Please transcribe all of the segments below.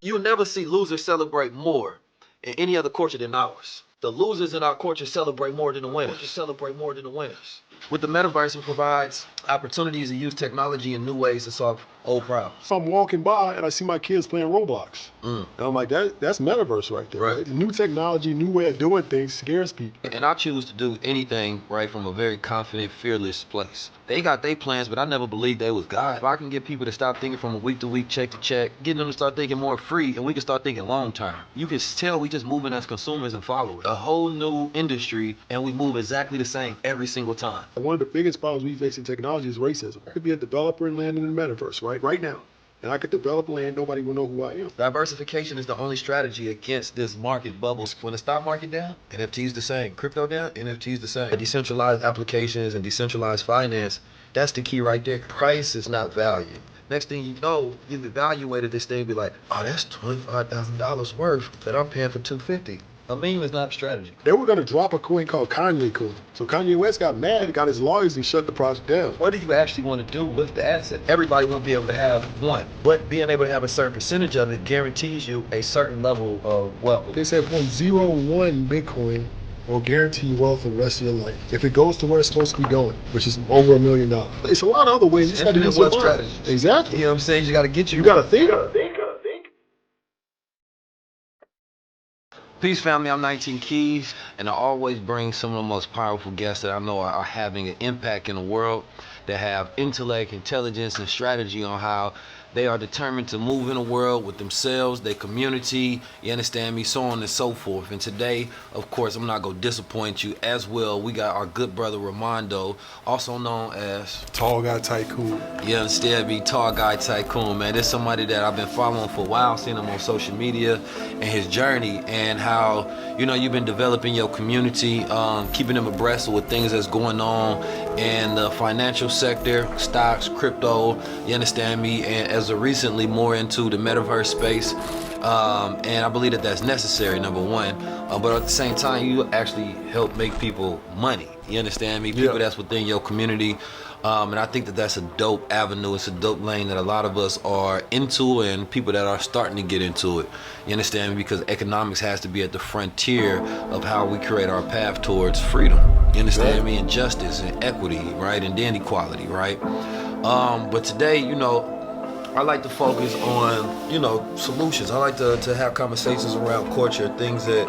You'll never see losers celebrate more in any other culture than ours. The losers in our culture celebrate more than the winners. With the metaverse, it provides opportunities to use technology in new ways to solve old problems. If I'm walking by and I see my kids playing Roblox, and I'm like, that's metaverse right there. Right? New technology, new way of doing things scares people. And I choose to do anything right from a very confident, fearless place. They got their plans, but I never believed they was God. If I can get people to stop thinking from a week to week, check to check, get them to start thinking more free, and we can start thinking long term. You can tell we just moving as consumers and followers. A whole new industry, and we move exactly the same every single time. One of the biggest problems we face in technology is racism. I could be a developer and land in the metaverse, right now. And I could develop land, nobody will know who I am. Diversification is the only strategy against this market bubble. When the stock market down, NFTs the same. Crypto down, NFTs the same. Decentralized applications and decentralized finance, that's the key right there. Price is not value. Next thing you know, you've evaluated this thing, be like, oh, that's $25,000 worth that I'm paying for $250. A meme is not a strategy. They were going to drop a coin called Kanye coin. So Kanye West got mad, got his lawyers, and shut the project down. What do you actually want to do with the asset? Everybody won't be able to have one, but being able to have a certain percentage of it guarantees you a certain level of wealth. They said 0.01 Bitcoin will guarantee you wealth for the rest of your life if it goes to where it's supposed to be going, which is over $1 million. It's a lot of other ways. You just got to use wealth strategy. Exactly. You know what I'm saying? You got to get You got to think. Peace, family. I'm 19 Keys, and I always bring some of the most powerful guests that I know are having an impact in the world, that have intellect, intelligence, and strategy on how they are determined to move in the world with themselves, their community, you understand me, so on and so forth. And today, of course, I'm not going to disappoint you as well. We got our good brother Ramondo, also known as Tall Guy Tycoon. You understand me, Tall Guy Tycoon, man. This is somebody that I've been following for a while, seeing him on social media and his journey and how, you know, you've been developing your community, keeping them abreast of what things that's going on in the financial sector, stocks, crypto, you understand me, and as of recently more into the metaverse space, and I believe that that's necessary, number one, but at the same time you actually help make people money, you understand me, people that's within your community, and I think that that's a dope avenue. It's a dope lane that a lot of us are into, and people that are starting to get into it, you understand me, because economics has to be at the frontier of how we create our path towards freedom, you understand me, and justice and equity, right, and then equality, right. But today, you know, I like to focus on, you know, solutions. I like to have conversations around culture, things that,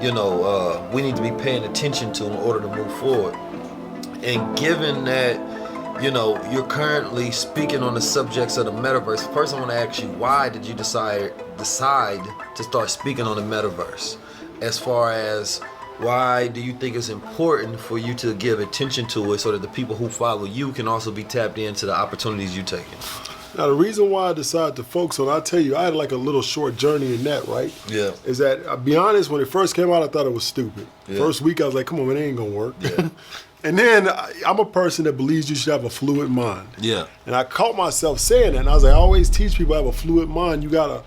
you know, we need to be paying attention to in order to move forward. And given that, you know, you're currently speaking on the subjects of the metaverse, first I want to ask you, why did you decide to start speaking on the metaverse? As far as why do you think it's important for you to give attention to it so that the people who follow you can also be tapped into the opportunities you're taking? Now, the reason why I decided to focus on, I'll tell you, I had like a little short journey in that, right? Yeah. Is that, I'll be honest, when it first came out, I thought it was stupid. Yeah. First week, I was like, come on, man, it ain't gonna work. Yeah. And then I'm a person that believes you should have a fluid mind. Yeah. And I caught myself saying that, and I was like, I always teach people to have a fluid mind. You gotta,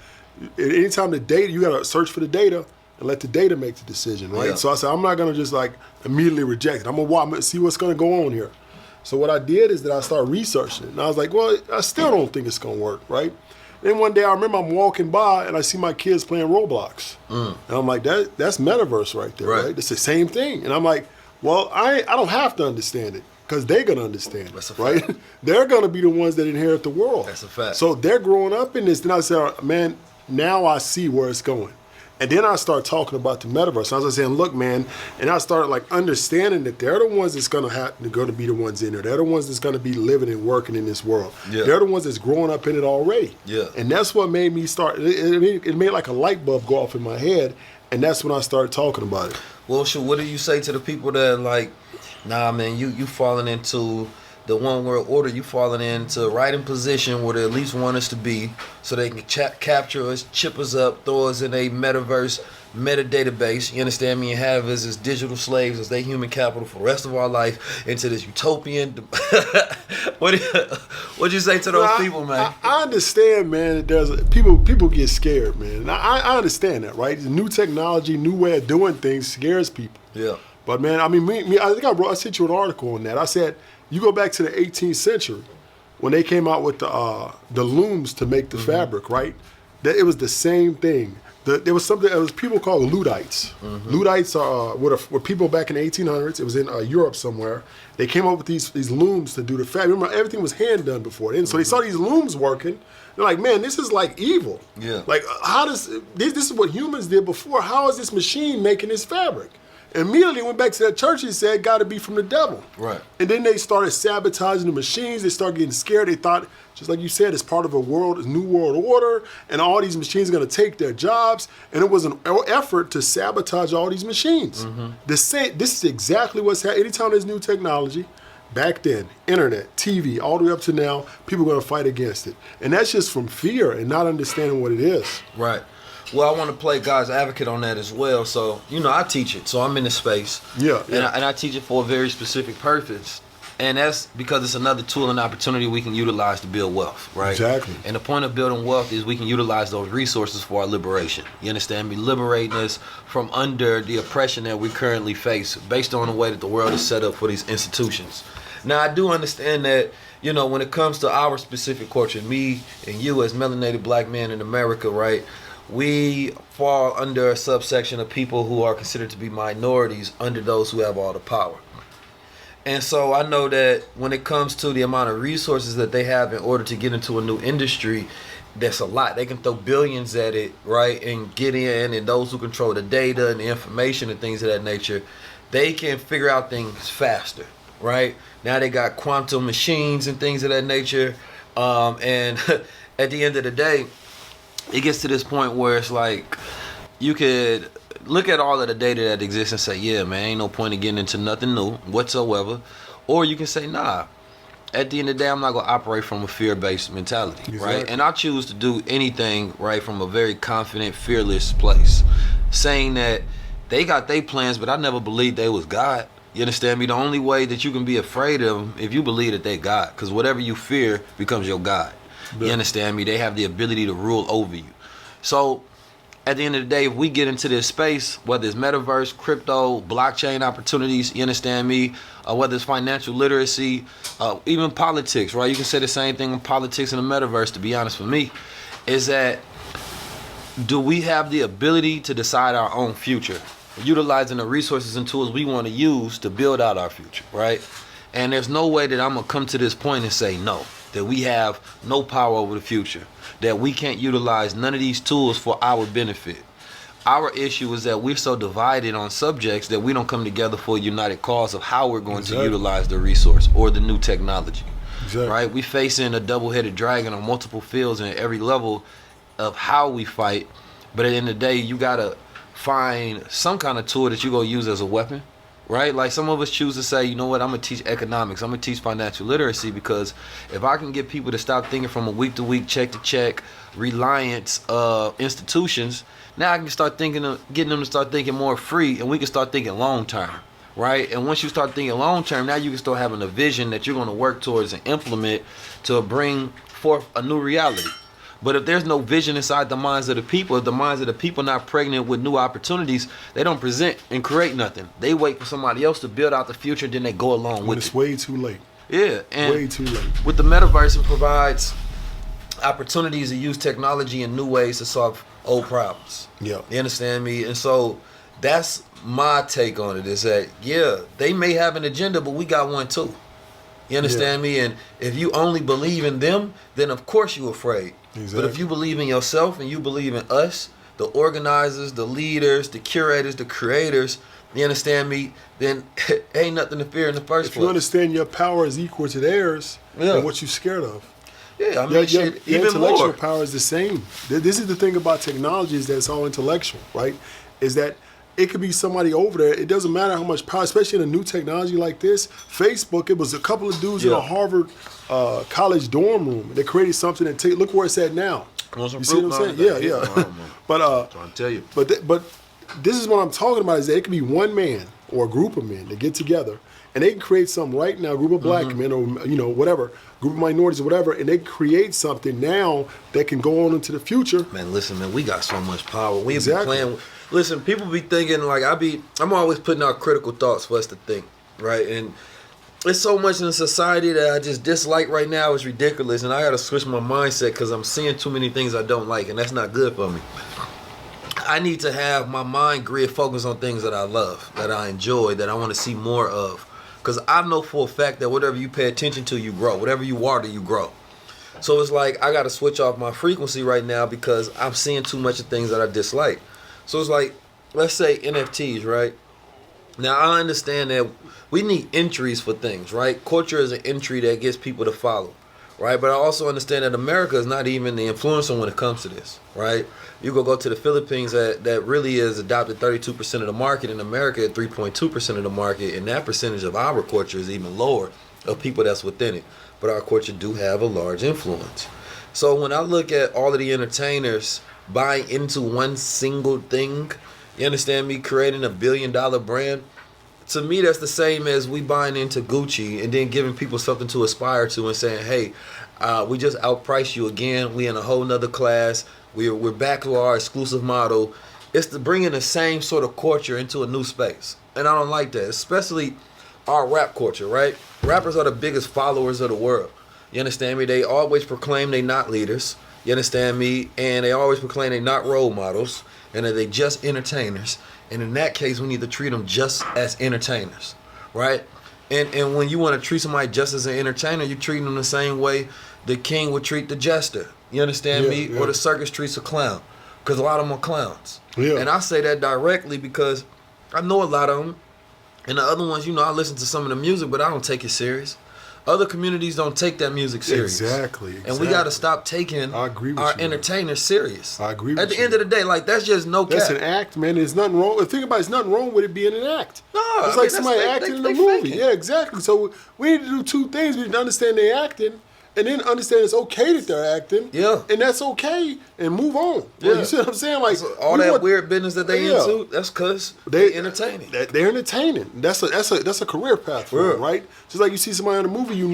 anytime the data, you gotta search for the data and let the data make the decision, right? Yeah. So I said, I'm not gonna just like immediately reject it. I'm gonna see what's gonna go on here. So what I did is that I started researching it. And I was like, well, I still don't think it's gonna work, right? Then one day I remember I'm walking by and I see my kids playing Roblox. And I'm like, that's metaverse right there, right? It's the same thing. And I'm like, well, I don't have to understand it because they're gonna understand it, right? They're gonna be the ones that inherit the world. That's a fact. So they're growing up in this. Then I said, man, now I see where it's going. And then I start talking about the metaverse. I was saying, look, man, and I started like understanding that they're the ones that's going to be the ones in there. They're the ones that's going to be living and working in this world. Yeah. They're the ones that's growing up in it already. Yeah. And that's what made me start. It made like a light bulb go off in my head, and that's when I started talking about it. Well, sure. What do you say to the people that are like, nah, man, you falling into the one world order, you falling into right in position where they at least want us to be, so they can capture us, chip us up, throw us in a metaverse metadatabase, you understand me, and have us as digital slaves, as they human capital for the rest of our life into this utopian. What'd you say to those people, man? I understand, man. People get scared, man. I understand that, right? The new technology, new way of doing things scares people. Yeah. But man, I mean, I think I sent you an article on that. I said, you go back to the 18th century when they came out with the looms to make the fabric, right? that it was the same thing. There was something. It was people called Luddites. Luddites were people back in the 1800s. It was in Europe somewhere. They came up with these looms to do the fabric. Remember, everything was hand done before, and so they saw these looms working. They're like, man, this is like evil. Yeah. Like, how does this is what humans did before? How is this machine making this fabric? And immediately went back to that church and said, got to be from the devil. Right. And then they started sabotaging the machines. They started getting scared. They thought, just like you said, it's part of a new world order, and all these machines are going to take their jobs. And it was an effort to sabotage all these machines. This is exactly what's happening. Anytime there's new technology, back then, internet, TV, all the way up to now, people are going to fight against it. And that's just from fear and not understanding what it is. Right. Well, I want to play God's advocate on that as well. So, I teach it. So I'm in the space. Yeah. And I teach it for a very specific purpose. And that's because it's another tool and opportunity we can utilize to build wealth, right? Exactly. And the point of building wealth is we can utilize those resources for our liberation. You understand me? Liberating us from under the oppression that we currently face based on the way that the world is set up for these institutions. Now, I do understand that, when it comes to our specific culture, me and you as melanated black men in America, right? We fall under a subsection of people who are considered to be minorities under those who have all the power. And so I know that when it comes to the amount of resources that they have in order to get into a new industry, that's a lot. They can throw billions at it, right, and get in, and those who control the data and the information and things of that nature, they can figure out things faster, right? Now they got quantum machines and things of that nature. And at the end of the day, it gets to this point where it's like you could look at all of the data that exists and say, yeah, man, ain't no point in getting into nothing new whatsoever. Or you can say, nah, at the end of the day, I'm not going to operate from a fear-based mentality, Exactly. right? And I choose to do anything, right, from a very confident, fearless place, saying that they got their plans, but I never believed they was God. You understand me? The only way that you can be afraid of them if you believe that they God, because whatever you fear becomes your God. You understand me? They have the ability to rule over you. So at the end of the day, if we get into this space, whether it's metaverse, crypto, blockchain opportunities, you understand me? Whether it's financial literacy, even politics, right? You can say the same thing in politics and the metaverse, to be honest with me, is that do we have the ability to decide our own future, utilizing the resources and tools we want to use to build out our future, right? And there's no way that I'm going to come to this point and say no, that we have no power over the future, that we can't utilize none of these tools for our benefit. Our issue is that we're so divided on subjects that we don't come together for a united cause of how we're going to utilize the resource or the new technology, right? We facing a double-headed dragon on multiple fields and at every level of how we fight. But at the end of the day, you got to find some kind of tool that you're going to use as a weapon, right? Like some of us choose to say, you know what, I'm going to teach economics. I'm going to teach financial literacy, because if I can get people to stop thinking from a week-to-week, check-to-check, reliance institutions, now I can start getting them to start thinking more free, and we can start thinking long-term, right? And once you start thinking long-term, now you can start having a vision that you're going to work towards and implement to bring forth a new reality. But if there's no vision inside the minds of the people, if the minds of the people not pregnant with new opportunities, they don't present and create nothing. They wait for somebody else to build out the future, then they go along with it. It's way too late. Yeah, and way too late. With the metaverse, it provides opportunities to use technology in new ways to solve old problems. Yeah. You understand me? And so that's my take on it, is that, yeah, they may have an agenda, but we got one too. You understand me? And if you only believe in them, then of course you're afraid. Exactly. But if you believe in yourself and you believe in us, the organizers, the leaders, the curators, the creators, you understand me, then ain't nothing to fear in the first place. If you understand your power is equal to theirs, then what you scared of. Yeah, I mean, your even intellectual more. power is the same. This is the thing about technology, is that it's all intellectual, right? Is that it could be somebody over there. It doesn't matter how much power, especially in a new technology like this. Facebook, it was a couple of dudes in a Harvard college dorm room. They created something and look where it's at now. You see what I'm saying? Yeah. But trying to tell you. But this is what I'm talking about, is that it could be one man or a group of men that get together and they can create something right now, a group of black men or whatever, group of minorities or whatever, and they create something now that can go on into the future. Man, listen, man, we got so much power. We be Exactly. playing. Listen, people be thinking like I'm always putting out critical thoughts for us to think, right? And it's so much in society that I just dislike right now. It's ridiculous, and I gotta switch my mindset because I'm seeing too many things I don't like, and that's not good for me. I need to have my mind grid focused on things that I love, that I enjoy, that I want to see more of. Because I know for a fact that whatever you pay attention to, you grow. Whatever you water, you grow. So it's like I got to switch off my frequency right now because I'm seeing too much of things that I dislike. So it's like, let's say NFTs, right? Now, I understand that we need entries for things, right? Culture is an entry that gets people to follow, right? But I also understand that America is not even the influencer when it comes to this, right? You go to the Philippines that really is adopted 32% of the market. In America, at 3.2% of the market, and that percentage of our culture is even lower of people that's within it. But our culture do have a large influence. So when I look at all of the entertainers buying into one single thing, you understand me, creating $1 billion brand, to me that's the same as we buying into Gucci and then giving people something to aspire to and saying, hey, we just outpriced you again. We in a whole nother class. We're back to our exclusive model. It's to bringing the same sort of culture into a new space. And I don't like that, especially our rap culture, right? Rappers are the biggest followers of the world. You understand me? They always proclaim they not leaders. You understand me? And they always proclaim they not role models and that they just entertainers. And in that case, we need to treat them just as entertainers, right? And when you want to treat somebody just as an entertainer, you treat them the same way the king would treat the jester. You understand me? Yeah. Or the circus treats a clown. Because a lot of them are clowns. Yeah. And I say that directly because I know a lot of them. And the other ones, I listen to some of the music, but I don't take it serious. Other communities don't take that music serious. Exactly. And we got to stop taking our entertainers serious. I agree with you. At the end of the day, like, that's just no cap. That's an act, man. There's nothing wrong. The thing about it, there's nothing wrong with it being an act. No, it's like somebody acting in a movie. Yeah, exactly. So we need to do two things. We need to understand they're acting, and then understand it's okay that they're acting. Yeah. And that's okay, and move on. Yeah. You see what I'm saying? Like, so all that weird business that they into, that's because they're entertaining. They're entertaining. That's a career path for them, right? Just like you see somebody in a movie, you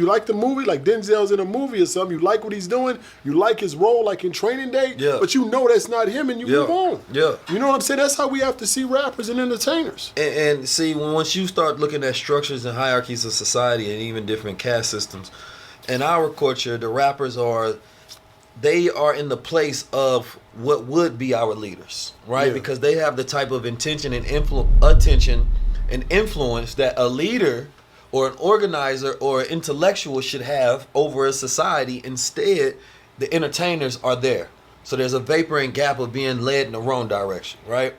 like the movie, like Denzel's in a movie or something, you like what he's doing, you like his role, like in Training Day, but you know that's not him, and you move on. Yeah. You know what I'm saying? That's how we have to see rappers and entertainers. And see, once you start looking at structures and hierarchies of society and even different caste systems, in our culture, the rappers are in the place of what would be our leaders, right? Yeah. Because they have the type of attention and influence that a leader or an organizer or an intellectual should have over a society. Instead, the entertainers are there. So there's a vapor and gap of being led in the wrong direction, right?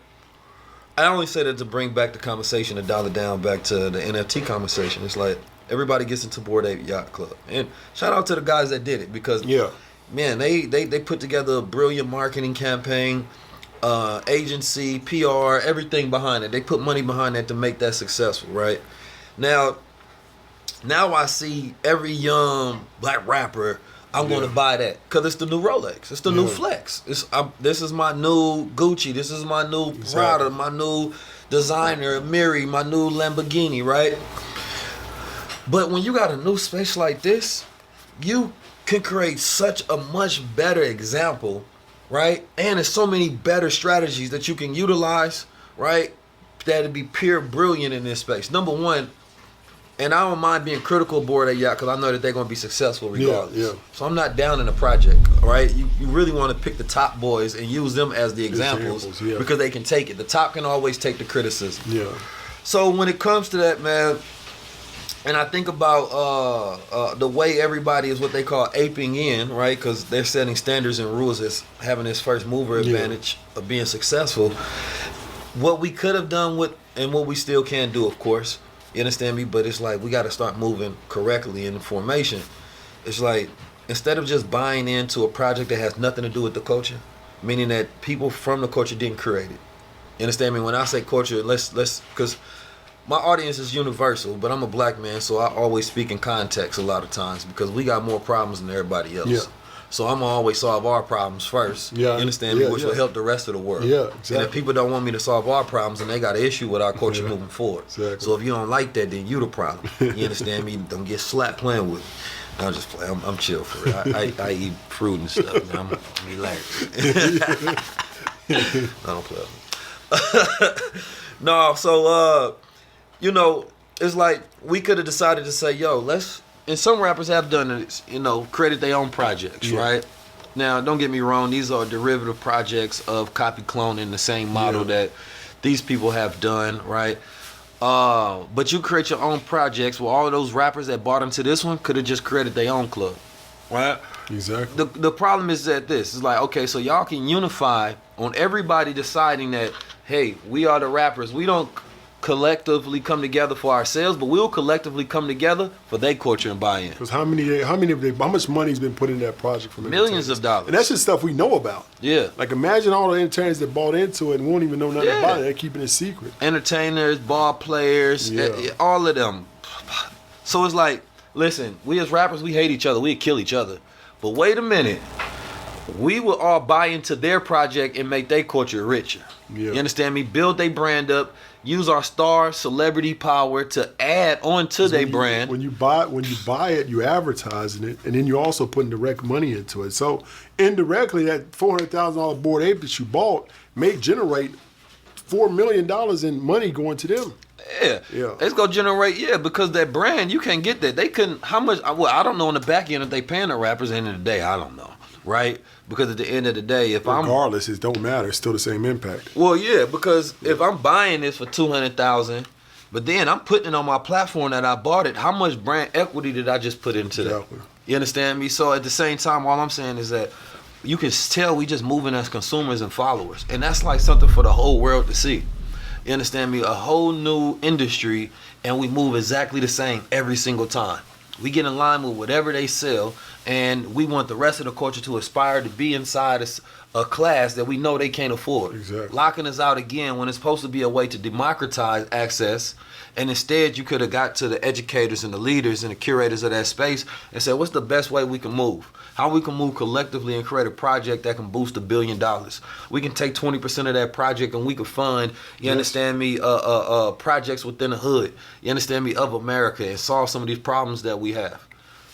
I only say that to bring back the conversation, to dial it down back to the NFT conversation. It's like, everybody gets into Bored Ape Yacht Club. And shout out to the guys that did it because, man, they put together a brilliant marketing campaign, agency, PR, everything behind it. They put money behind that to make that successful, right? Now I see every young black rapper, I'm going to buy that because it's the new Rolex. It's the new Flex. This is my new Gucci. This is my new Prada, my new designer, Miri, my new Lamborghini, right? But when you got a new space like this, you can create such a much better example, right? And there's so many better strategies that you can utilize, right? That'd be pure brilliant in this space. Number one, and I don't mind being critical of Bored Ape Yacht because I know that they're going to be successful regardless. Yeah. So I'm not down in the project, right? You really want to pick the top boys and use them as the examples because they can take it. The top can always take the criticism. Yeah. So when it comes to that, man, and I think about the way everybody is what they call aping in, right? Because they're setting standards and rules as having this first mover advantage of being successful. What we could have done and what we still can do, of course, you understand me? But it's like we got to start moving correctly in the formation. It's like instead of just buying into a project that has nothing to do with the culture, meaning that people from the culture didn't create it. You understand me? When I say culture, let's because my audience is universal, but I'm a black man, so I always speak in context a lot of times because we got more problems than everybody else. Yeah. So I'm going to always solve our problems first, you understand me, which will help the rest of the world. Yeah, exactly. And if people don't want me to solve our problems, then they got an issue with our culture moving forward. Exactly. So if you don't like that, then you the problem. You understand me? Don't get slapped playing with me. I'm just playing. I'm chill for it. I eat fruit and stuff. Man. I'm relaxed. I don't play with me. No, so... it's like we could have decided to say, yo, let's. And some rappers have done it, you know, created their own projects, right? Now, don't get me wrong; these are derivative projects of copy cloning the same model that these people have done, right? But you create your own projects. Well, all of those rappers that bought into this one could have just created their own club, right? Exactly. The problem is that this is like, okay, so y'all can unify on everybody deciding that, hey, we are the rappers. We don't collectively come together for ourselves, but we'll collectively come together for their culture and buy-in. Because how much money's been put in that project from Millions of dollars. And that's just stuff we know about. Yeah. Like imagine all the entertainers that bought into it and won't even know nothing about it. They're keeping it secret. Entertainers, ball players, all of them. So it's like, listen, we as rappers, we hate each other. We kill each other. But wait a minute. We will all buy into their project and make their culture richer. Yeah. You understand me? Build their brand up. Use our star celebrity power to add on to their brand. When you buy it, you advertising it, and then you're also putting direct money into it. So indirectly, that $400,000 Bored Ape that you bought may generate $4 million in money going to them. Yeah. It's gonna generate, because that brand, you can't get that. They couldn't. How much? Well, I don't know on the back end if they paying the rappers. At the end of the day, I don't know, right? Because at the end of the day, regardless, it don't matter. It's still the same impact. Well, because if I'm buying this for $200,000, but then I'm putting it on my platform that I bought it, how much brand equity did I just put into that? You understand me? So at the same time, all I'm saying is that you can tell we just moving as consumers and followers, and that's like something for the whole world to see. You understand me? A whole new industry, and we move exactly the same every single time. We get in line with whatever they sell, and we want the rest of the culture to aspire to be inside a class that we know they can't afford. Exactly. Locking us out again when it's supposed to be a way to democratize access, and instead you could have got to the educators and the leaders and the curators of that space and said, what's the best way we can move? How we can move collectively and create a project that can boost $1 billion. We can take 20% of that project and we can fund, you understand me, projects within the hood, you understand me, of America, and solve some of these problems that we have.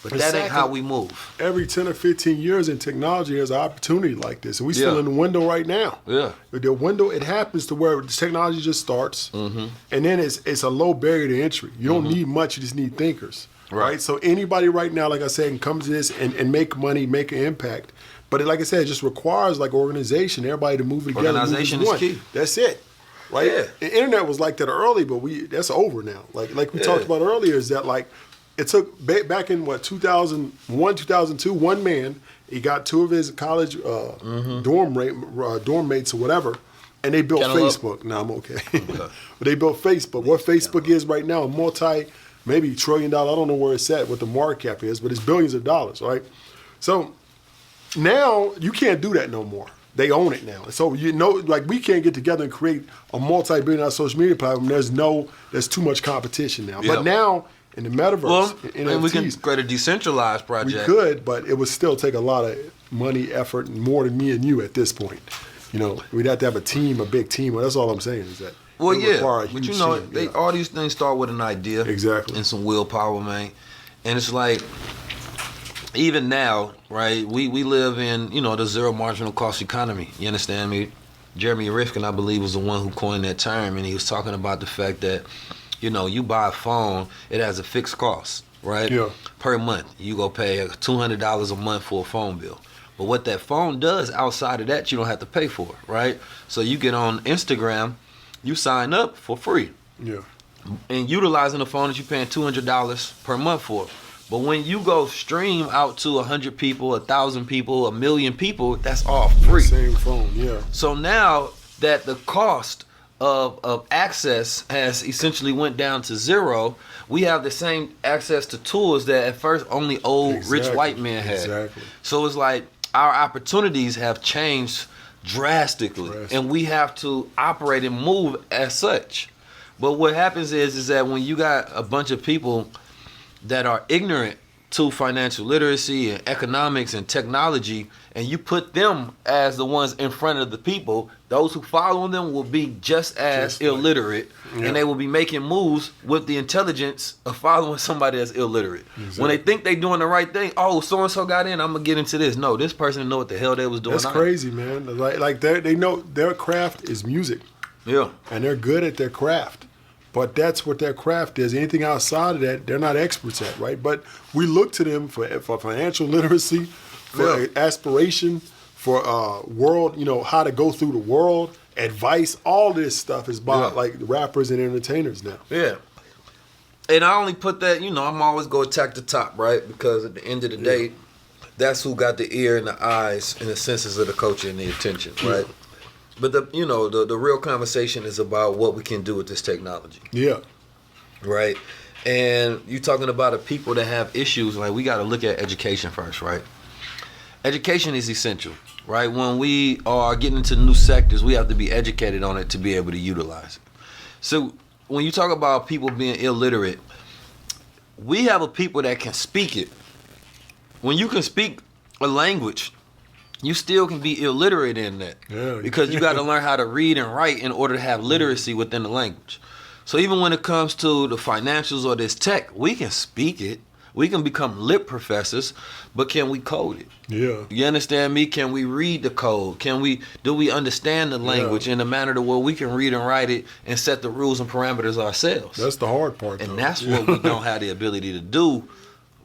But that ain't how we move. Every 10 or 15 years in technology, there's an opportunity like this. And we're still in the window right now. Yeah. But the window, it happens to where the technology just starts, and then it's a low barrier to entry. You don't need much, you just need thinkers. Right. So anybody right now, like I said, can come to this and make money, make an impact. But like I said, it just requires like organization, everybody to move together. Organization is key. That's it. Right? Yeah. The internet was like that early, but that's over now. Like we talked about earlier, is that like it took back in 2001, 2002, one man, he got two of his college dorm mates or whatever, and they built Facebook. No, I'm okay. But they built Facebook. What Facebook is right now, maybe $1 trillion, I don't know where it's at, what the market cap is, but it's billions of dollars, right? So now you can't do that no more. They own it now. So like we can't get together and create a multi-billion-dollar social media platform. There's too much competition now. Yep. But now in the Metaverse, NFTs, we can create a decentralized project. We could, but it would still take a lot of money, effort, and more than me and you at this point. We'd have to have a team, a big team. Well, that's all I'm saying is that. Well, but all these things start with an idea. Exactly. And some willpower, man. And it's like, even now, right, we live in, the zero marginal cost economy. You understand me? Jeremy Rifkin, I believe, was the one who coined that term, and he was talking about the fact that, you buy a phone, it has a fixed cost, right? Yeah. Per month. You go pay $200 a month for a phone bill. But what that phone does outside of that, you don't have to pay for it, right? So you get on Instagram, you sign up for free. Yeah. And utilizing the phone that you're paying $200 per month for. But when you go stream out to 100 people, 1,000 people, 1,000,000 people, that's all free. Same phone, yeah. So now that the cost of access has essentially went down to zero, we have the same access to tools that at first only old rich white men had. Exactly. So it's like our opportunities have changed drastically, and we have to operate and move as such. But what happens is that when you got a bunch of people that are ignorant to financial literacy and economics and technology, and you put them as the ones in front of the people, those who follow them will be just as illiterate, and they will be making moves with the intelligence of following somebody that's illiterate. Exactly. When they think they're doing the right thing, so-and-so got in, I'm going to get into this. No, this person know what the hell they was doing. That's crazy, man. Like they know their craft is music. Yeah. And they're good at their craft. But that's what their craft is. Anything outside of that, they're not experts at, right? But we look to them for financial literacy, for aspiration, for world, how to go through the world, advice. All this stuff is by like rappers and entertainers now. Yeah. And I only put that, I'm always going to attack the top, right? Because at the end of the day, that's who got the ear and the eyes and the senses of the culture and the attention, right? But the real conversation is about what we can do with this technology. Yeah. Right? And you're talking about the people that have issues, like we got to look at education first, right? Education is essential, right? When we are getting into new sectors, we have to be educated on it to be able to utilize it. So when you talk about people being illiterate, we have a people that can speak it. When you can speak a language, you still can be illiterate in that. Yeah, because you got to learn how to read and write in order to have literacy within the language. So even when it comes to the financials or this tech, we can speak it. We can become lit professors, but can we code it? Yeah. You understand me? Can we read the code? Do we understand the language in a manner to where we can read and write it and set the rules and parameters ourselves? That's the hard part, and though. That's what we don't have the ability to do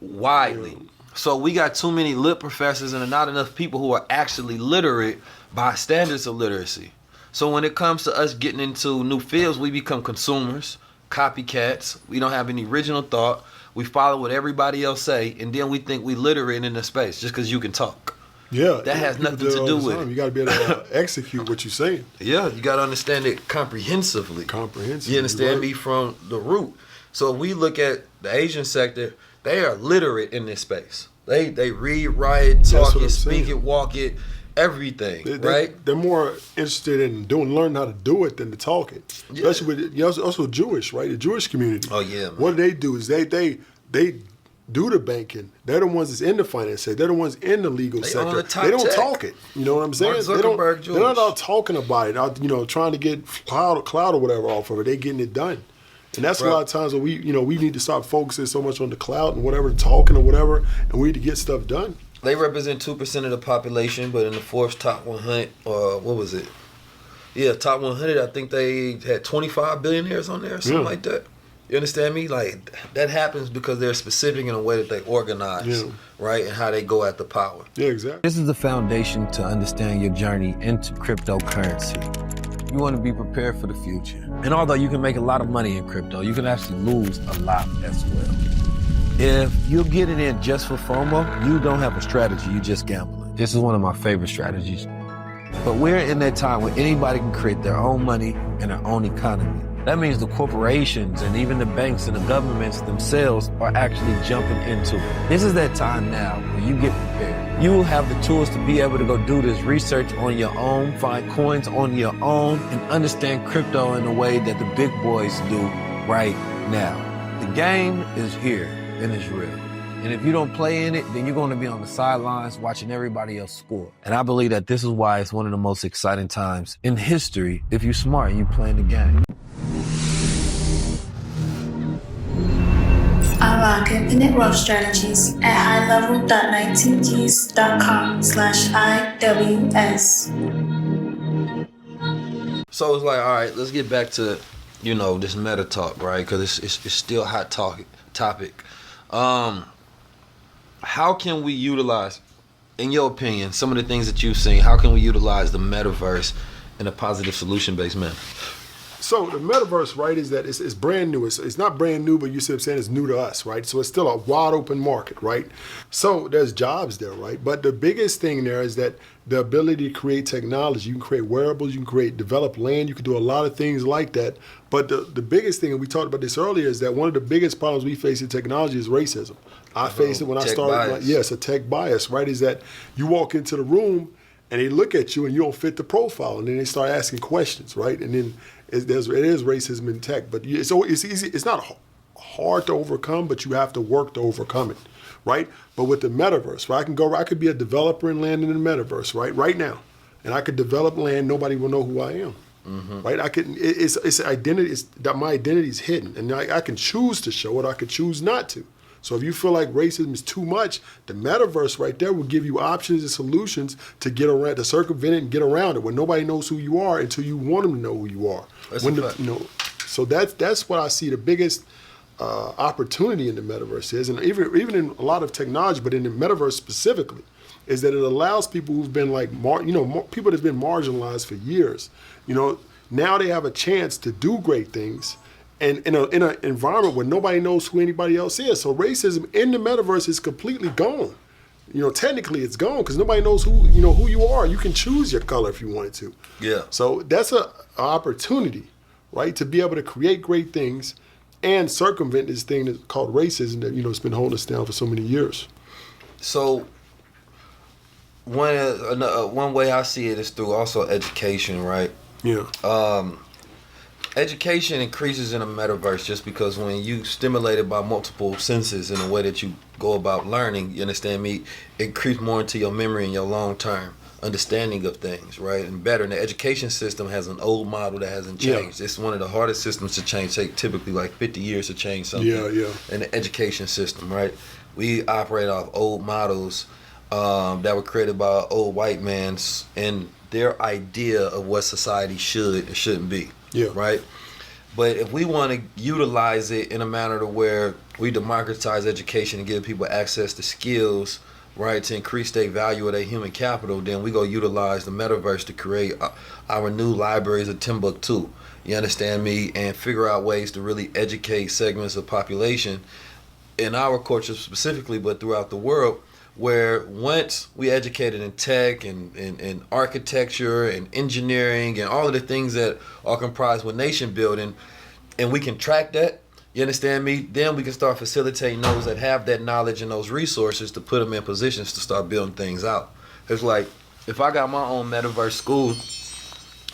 widely. Yeah. So we got too many lit professors and not enough people who are actually literate by standards of literacy. So when it comes to us getting into new fields, we become consumers, copycats. We don't have any original thought. We follow what everybody else say, and then we think we literate in the space just because you can talk. Yeah. That has nothing to do with it. You got to be able to execute what you're saying. Yeah, you got to understand it comprehensively. You understand me from the root. So if we look at the Asian sector, they are literate in this space. They read, write, talk it, speak it, walk it, everything, right? They're more interested in learning how to do it than to talk it. Yeah. Especially with also Jewish, right? The Jewish community. Oh yeah, man. What they do is they do the banking. They're the ones that's in the finance sector. They're the ones in the legal sector. They don't talk it. You know what I'm saying? They're not out talking about it. Out, trying to get cloud or whatever off of it. They're getting it done. And that's a lot of times when we need to stop focusing so much on the cloud and whatever, talking or whatever, and we need to get stuff done. They represent 2% of the population, but in the Forbes top 100, what was it? Yeah, top 100. I think they had 25 billionaires on there, or something like that. You understand me? Like that happens because they're specific in the way that they organize, right, and how they go at the power. Yeah, exactly. This is the foundation to understand your journey into cryptocurrency. You want to be prepared for the future. And although you can make a lot of money in crypto, you can actually lose a lot as well. If you get it in just for FOMO, you don't have a strategy, you just gambling. This is one of my favorite strategies. But we're in that time where anybody can create their own money and their own economy. That means the corporations and even the banks and the governments themselves are actually jumping into it. This is that time now where you get prepared. You will have the tools to be able to go do this research on your own, find coins on your own, and understand crypto in a way that the big boys do right now. The game is here and it's real. And if you don't play in it, then you're going to be on the sidelines watching everybody else score. And I believe that this is why it's one of the most exciting times in history if you're smart and you're playing the game. Unlock infinite wealth strategies at highlevel.19keys.com/IWS. So it's like, all right, let's get back to, this meta talk, right? Because it's still a hot topic. How can we utilize, in your opinion, some of the things that you've seen, how can we utilize the metaverse in a positive solution-based manner? So the metaverse, right, is that it's brand new. It's not brand new, but you see what I'm saying, it's new to us, right? So it's still a wide open market, right? So there's jobs there, right? But the biggest thing there is that the ability to create technology. You can create wearables, you can develop land, you can do a lot of things like that. But the biggest thing, and we talked about this earlier, is that one of the biggest problems we face in technology is racism. I faced it when I started. Yes, a tech bias, right? Is that you walk into the room and they look at you and you don't fit the profile, and then they start asking questions, right? And then it is racism in tech, but so it's easy. It's not hard to overcome, but you have to work to overcome it, right? But with the metaverse, right, I could be a developer and land in the metaverse, right now, and I could develop land. Nobody will know who I am, right? I can. It's identity. It's that my identity is hidden, and I can choose to show it. I could choose not to. So if you feel like racism is too much, the metaverse right there will give you options and solutions to get around, to circumvent it and get around it, where nobody knows who you are until you want them to know who you are. That's a fact. So that's what I see the biggest opportunity in the metaverse is, and even in a lot of technology, but in the metaverse specifically, is that it allows people who've been like, people that's been marginalized for years, now they have a chance to do great things, and in an environment where nobody knows who anybody else is. So racism in the metaverse is completely gone. Technically it's gone because nobody knows who you are. You can choose your color if you wanted to. Yeah. So that's an opportunity, right, to be able to create great things and circumvent this thing that's called racism that it's been holding us down for so many years. So one way I see it is through also education, right? Yeah. Education increases in a metaverse just because when you stimulated by multiple senses in the way that you go about learning, you understand me, it creeps more into your memory and your long-term understanding of things, right? And better. And the education system has an old model that hasn't changed. It's one of the hardest systems to change. Take typically like 50 years to change something in the education system, right? We operate off old models that were created by old white men and their idea of what society should and shouldn't be. Yeah. Right? But if we want to utilize it in a manner to where we democratize education and give people access to skills, right, to increase their value of their human capital, then we go utilize the metaverse to create our new libraries of Timbuktu. You understand me? And figure out ways to really educate segments of population in our culture specifically, but throughout the world, where once we educated in tech and architecture and engineering and all of the things that are comprised with nation building, and we can track that, you understand me, then we can start facilitating those that have that knowledge and those resources to put them in positions to start building things out. It's like, if I got my own metaverse school,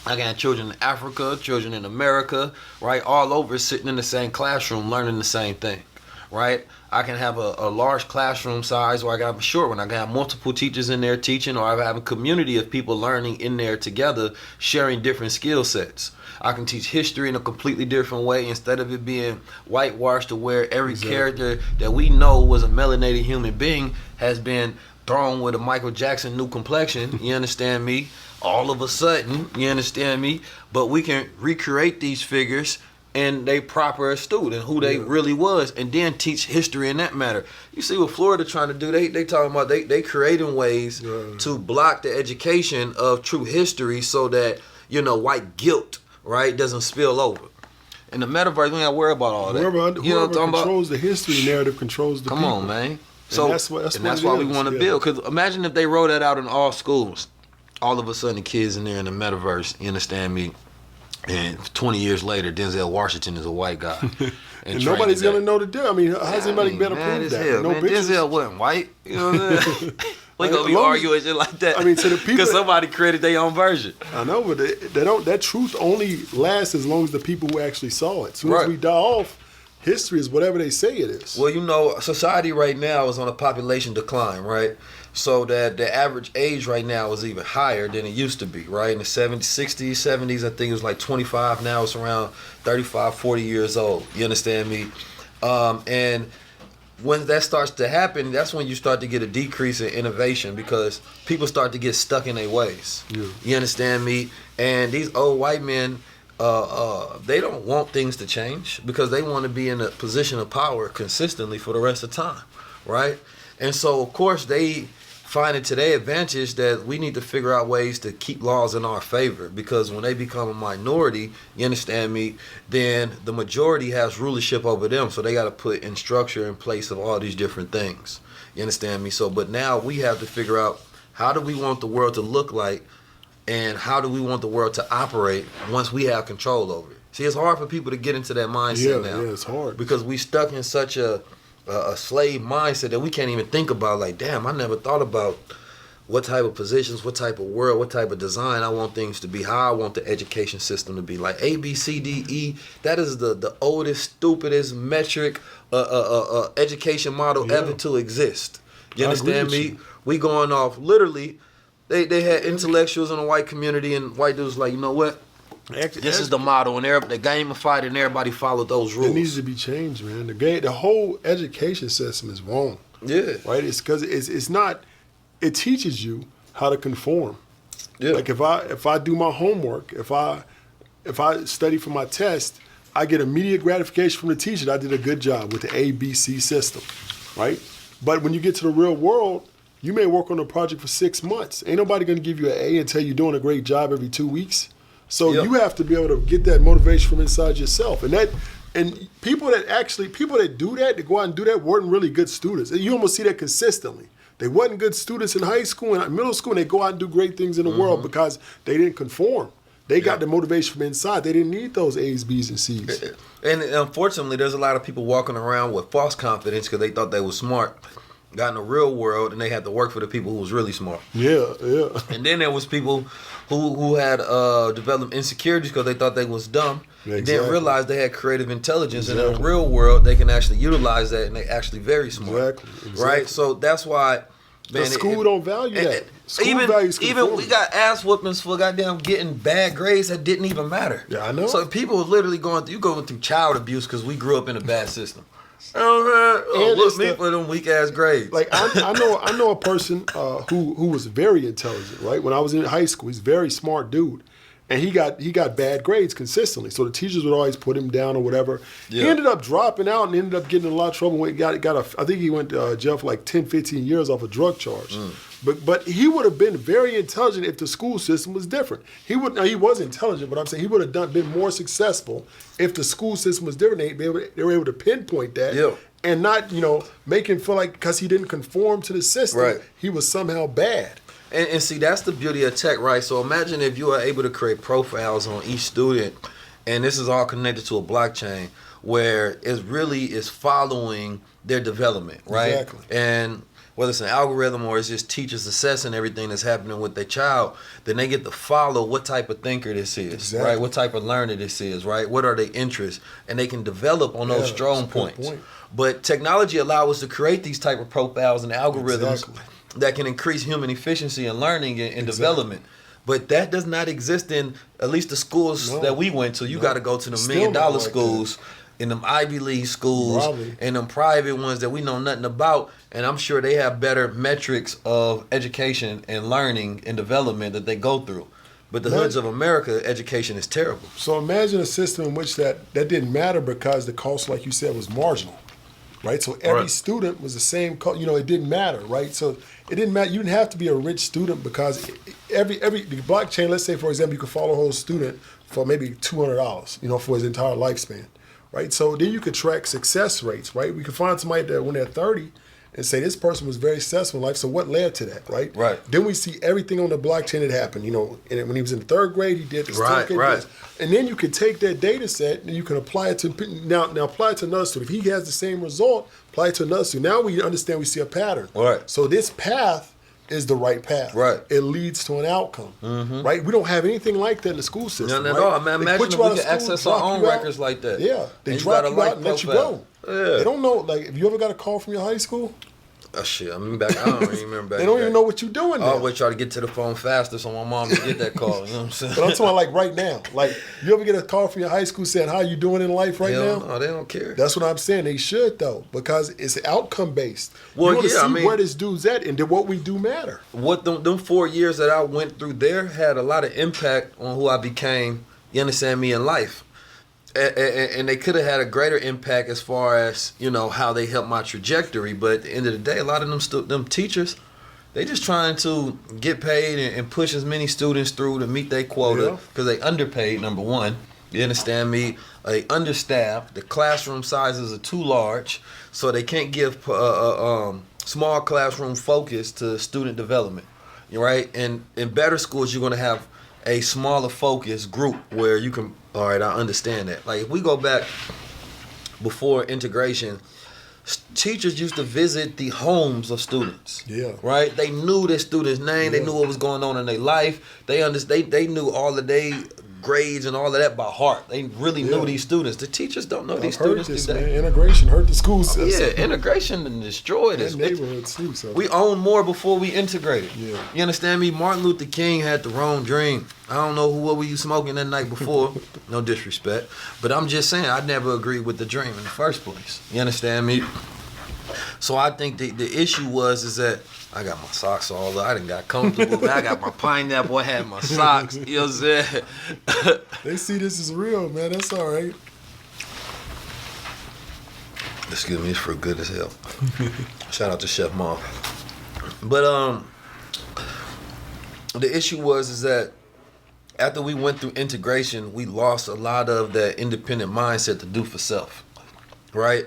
I got children in Africa, children in America, right, all over sitting in the same classroom learning the same thing, right? I can have a large classroom size, or I can have a short one. I can have multiple teachers in there teaching, or I have a community of people learning in there together, sharing different skill sets. I can teach history in a completely different way instead of it being whitewashed to where every character that we know was a melanated human being has been thrown with a Michael Jackson new complexion. You understand me? All of a sudden, you understand me? But we can recreate these figures and they proper astute and who they really was, and then teach history in that matter. You see what Florida trying to do, they talking about they creating ways to block the education of true history so that, white guilt, right, doesn't spill over. In the metaverse, we ain't gotta worry about all that. Whoever controls the history narrative controls the people. Come on, man. So that's why we want to build. Because imagine if they roll that out in all schools. All of a sudden, the kids in there in the metaverse, you understand me? And 20 years later, Denzel Washington is a white guy. And nobody's going to know the difference. I mean, how's anybody going to prove that? Hell, man, Denzel wasn't white. You know what I'm saying? We going to be arguing shit like that. I mean, to the people. Because somebody created their own version. I know, but that truth only lasts as long as the people who actually saw it. As soon as we die off, history is whatever they say it is. Well, society right now is on a population decline, right? So that the average age right now is even higher than it used to be, right? In the 70s, 60s, 70s, I think it was like 25. Now it's around 35, 40 years old. You understand me? And when that starts to happen, that's when you start to get a decrease in innovation because people start to get stuck in their ways. Yeah. You understand me? And these old white men, they don't want things to change because they want to be in a position of power consistently for the rest of time, right? And so, of course, they find it to their advantage that we need to figure out ways to keep laws in our favor because when they become a minority, you understand me, then the majority has rulership over them. So they got to put in structure in place of all these different things. You understand me? So, but now we have to figure out how do we want the world to look like and how do we want the world to operate once we have control over it. See, it's hard for people to get into that mindset now. Yeah, it's hard. Because we stuck in such a slave mindset that we can't even think about, like, damn, I never thought about what type of positions, what type of world, what type of design I want things to be, how I want the education system to be. Like A, B, C, D, E, that is the oldest, stupidest metric education model ever to exist. You understand me? We going off, literally, they had intellectuals in the white community and white dudes like, you know what? This is the model, and they gamified, and everybody followed those rules. It needs to be changed, man. The whole education system is wrong. Yeah, right. It's because it's not. It teaches you how to conform. Yeah. Like if I do my homework, if I study for my test, I get immediate gratification from the teacher that I did a good job with the ABC system, right? But when you get to the real world, you may work on a project for 6 months. Ain't nobody gonna give you an A and tell you doing a great job every 2 weeks. So you have to be able to get that motivation from inside yourself. And people that do that, that go out and do that, weren't really good students. And you almost see that consistently. They wasn't good students in high school and middle school, and they go out and do great things in the world because they didn't conform. They got the motivation from inside. They didn't need those A's, B's, and C's. And unfortunately, there's a lot of people walking around with false confidence because they thought they were smart. Got in the real world and they had to work for the people who was really smart. Yeah. And then there was people who had developed insecurities because they thought they was dumb. Exactly. And didn't realize they had creative intelligence. And in the real world, they can actually utilize that and they actually very smart. Exactly. Right? So that's why, man. School don't value that. School values even we got ass whoopings for goddamn getting bad grades that didn't even matter. Yeah, I know. So people are literally going through child abuse because we grew up in a bad system. Look me for them weak ass grades. Like I know a person who was very intelligent, right? When I was in high school, he's a very smart dude. And he got bad grades consistently. So the teachers would always put him down or whatever. Yeah. He ended up dropping out and ended up getting in a lot of trouble. I think he went to jail for like 10, 15 years off a drug charge. But he would have been very intelligent if the school system was different. He was intelligent, but I'm saying he would have been more successful if the school system was different. They were able to pinpoint that and not, make him feel like because he didn't conform to the system, he was somehow bad. And see, that's the beauty of tech, right? So imagine if you are able to create profiles on each student, and this is all connected to a blockchain, where it really is following their development, right? Exactly. And whether it's an algorithm or it's just teachers assessing everything that's happening with their child, then they get to follow what type of thinker this is, right? What type of learner this is, right? What are their interests? And they can develop on those strong points. But technology allows us to create these type of profiles and algorithms that can increase human efficiency and learning and development. But that does not exist in at least the schools that we went to. You got to go to the $1 million schools, in them Ivy League schools, and them private ones that we know nothing about. And I'm sure they have better metrics of education and learning and development that they go through. But the hoods of America, education is terrible. So imagine a system in which that didn't matter because the cost, like you said, was marginal. Right, so every student was the same. It didn't matter, right? So it didn't matter. You didn't have to be a rich student because the blockchain. Let's say, for example, you could follow a whole student for maybe $200, for his entire lifespan, right? So then you could track success rates, right? We could find somebody that when they're 30 and say this person was very successful in life. So what led to that, right? Right. Then we see everything on the blockchain that happened. And when he was in the 3rd grade, he did this. Right. And then you can take that data set and you can apply it to now apply it to another student. If he has the same result, apply it to another student. Now we understand, we see a pattern. Right. So this path is the right path. Right. It leads to an outcome. Right. We don't have anything like that in the school system. None at all. Man, imagine if we could access our own records like that. Yeah. They drop you out and let you go. Yeah. They don't know. Like, have you ever got a call from your high school? Oh shit! I don't even remember back. They don't even know what you're doing now. I always try to get to the phone faster so my mom can get that call. You know what I'm saying? But I'm talking like right now. Like, you ever get a call from your high school saying how you doing in life right now? No, they don't care. That's what I'm saying. They should though, because it's outcome based. Well, you want to see where this dude's at, and did what we do matter? What them 4 years that I went through there had a lot of impact on who I became. You understand me in life. And they could have had a greater impact as far as, how they helped my trajectory. But at the end of the day, a lot of them teachers, they just trying to get paid and push as many students through to meet their quota because they underpaid, number one. You understand me? They understaffed. The classroom sizes are too large, so they can't give small classroom focus to student development, right? And in better schools, you're going to have a smaller focus group where you can, all right, I understand that. Like if we go back before integration, teachers used to visit the homes of students. Yeah. Right? They knew their student's name. They knew what was going on in their life. They knew all of their grades and all of that by heart. They really knew these students. The teachers don't know these students today. Integration hurt the school system. Yeah, integration destroyed us. Neighborhoods too. So. We owned more before we integrated. Yeah. You understand me? Martin Luther King had the wrong dream. I don't know what were you smoking that night before. No disrespect. But I'm just saying, I never agreed with the dream in the first place. You understand me? So I think the issue is that I got my socks all up. I done got comfortable. I got my pineapple. I had my socks. You know what I'm saying? They see this as real, man. That's all right. Excuse me, this fruit good as hell. Shout out to Chef Mom. But the issue is that after we went through integration, we lost a lot of that independent mindset to do for self, right?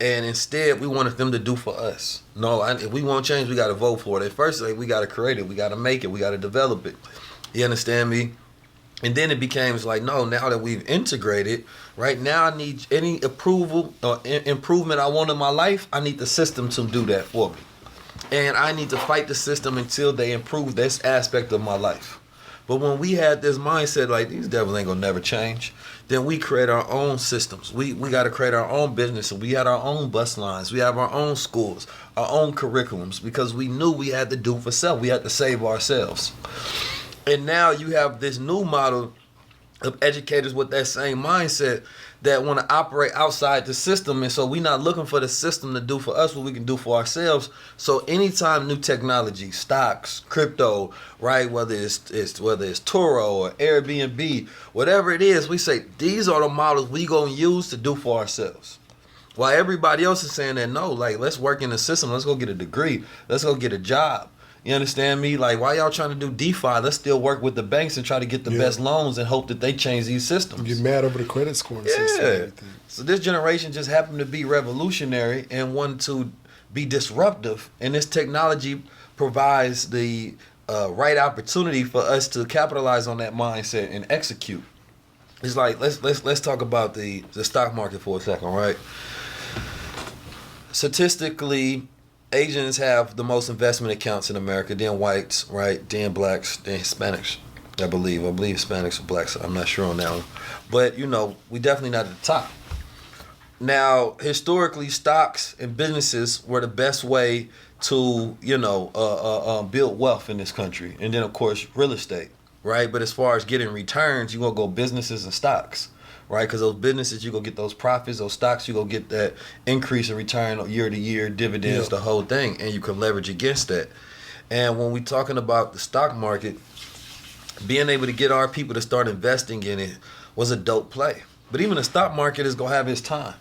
And instead, we wanted them to do for us. No, if we want change, we got to vote for it. At first, like, we got to create it, we got to make it, we got to develop it. You understand me? And then it became like, no, now that we've integrated, right now I need any approval or improvement I want in my life, I need the system to do that for me. And I need to fight the system until they improve this aspect of my life. But when we had this mindset, like, these devils ain't gonna never change, then we create our own systems. We got to create our own business. We had our own bus lines. We have our own schools, our own curriculums, because we knew we had to do for self. We had to save ourselves. And now you have this new model of educators with that same mindset that want to operate outside the system. And so we're not looking for the system to do for us what we can do for ourselves. So anytime new technology, stocks, crypto, right, whether it's Turo or Airbnb, whatever it is, we say these are the models we gonna use to do for ourselves. While everybody else is saying that, no, like, let's work in the system, let's go get a degree, let's go get a job. You understand me? Like, why y'all trying to do DeFi? Let's still work with the banks and try to get the best loans and hope that they change these systems. Get mad over the credit scoring system. And everything. So this generation just happened to be revolutionary and wanted to be disruptive. And this technology provides the right opportunity for us to capitalize on that mindset and execute. It's like, let's talk about the stock market for a second, right? Statistically, Asians have the most investment accounts in America, then whites, right? Then blacks, then Hispanics, I believe. I believe Hispanics or blacks. I'm not sure on that one. But, we definitely not at the top. Now, historically, stocks and businesses were the best way to, build wealth in this country. And then, of course, real estate, right? But as far as getting returns, you're going to go businesses and stocks. Right, because those businesses, you go get those profits. Those stocks, you go get that increase in return year to year, dividends, the whole thing, and you can leverage against that. And when we're talking about the stock market, being able to get our people to start investing in it was a dope play. But even the stock market is gonna have its time.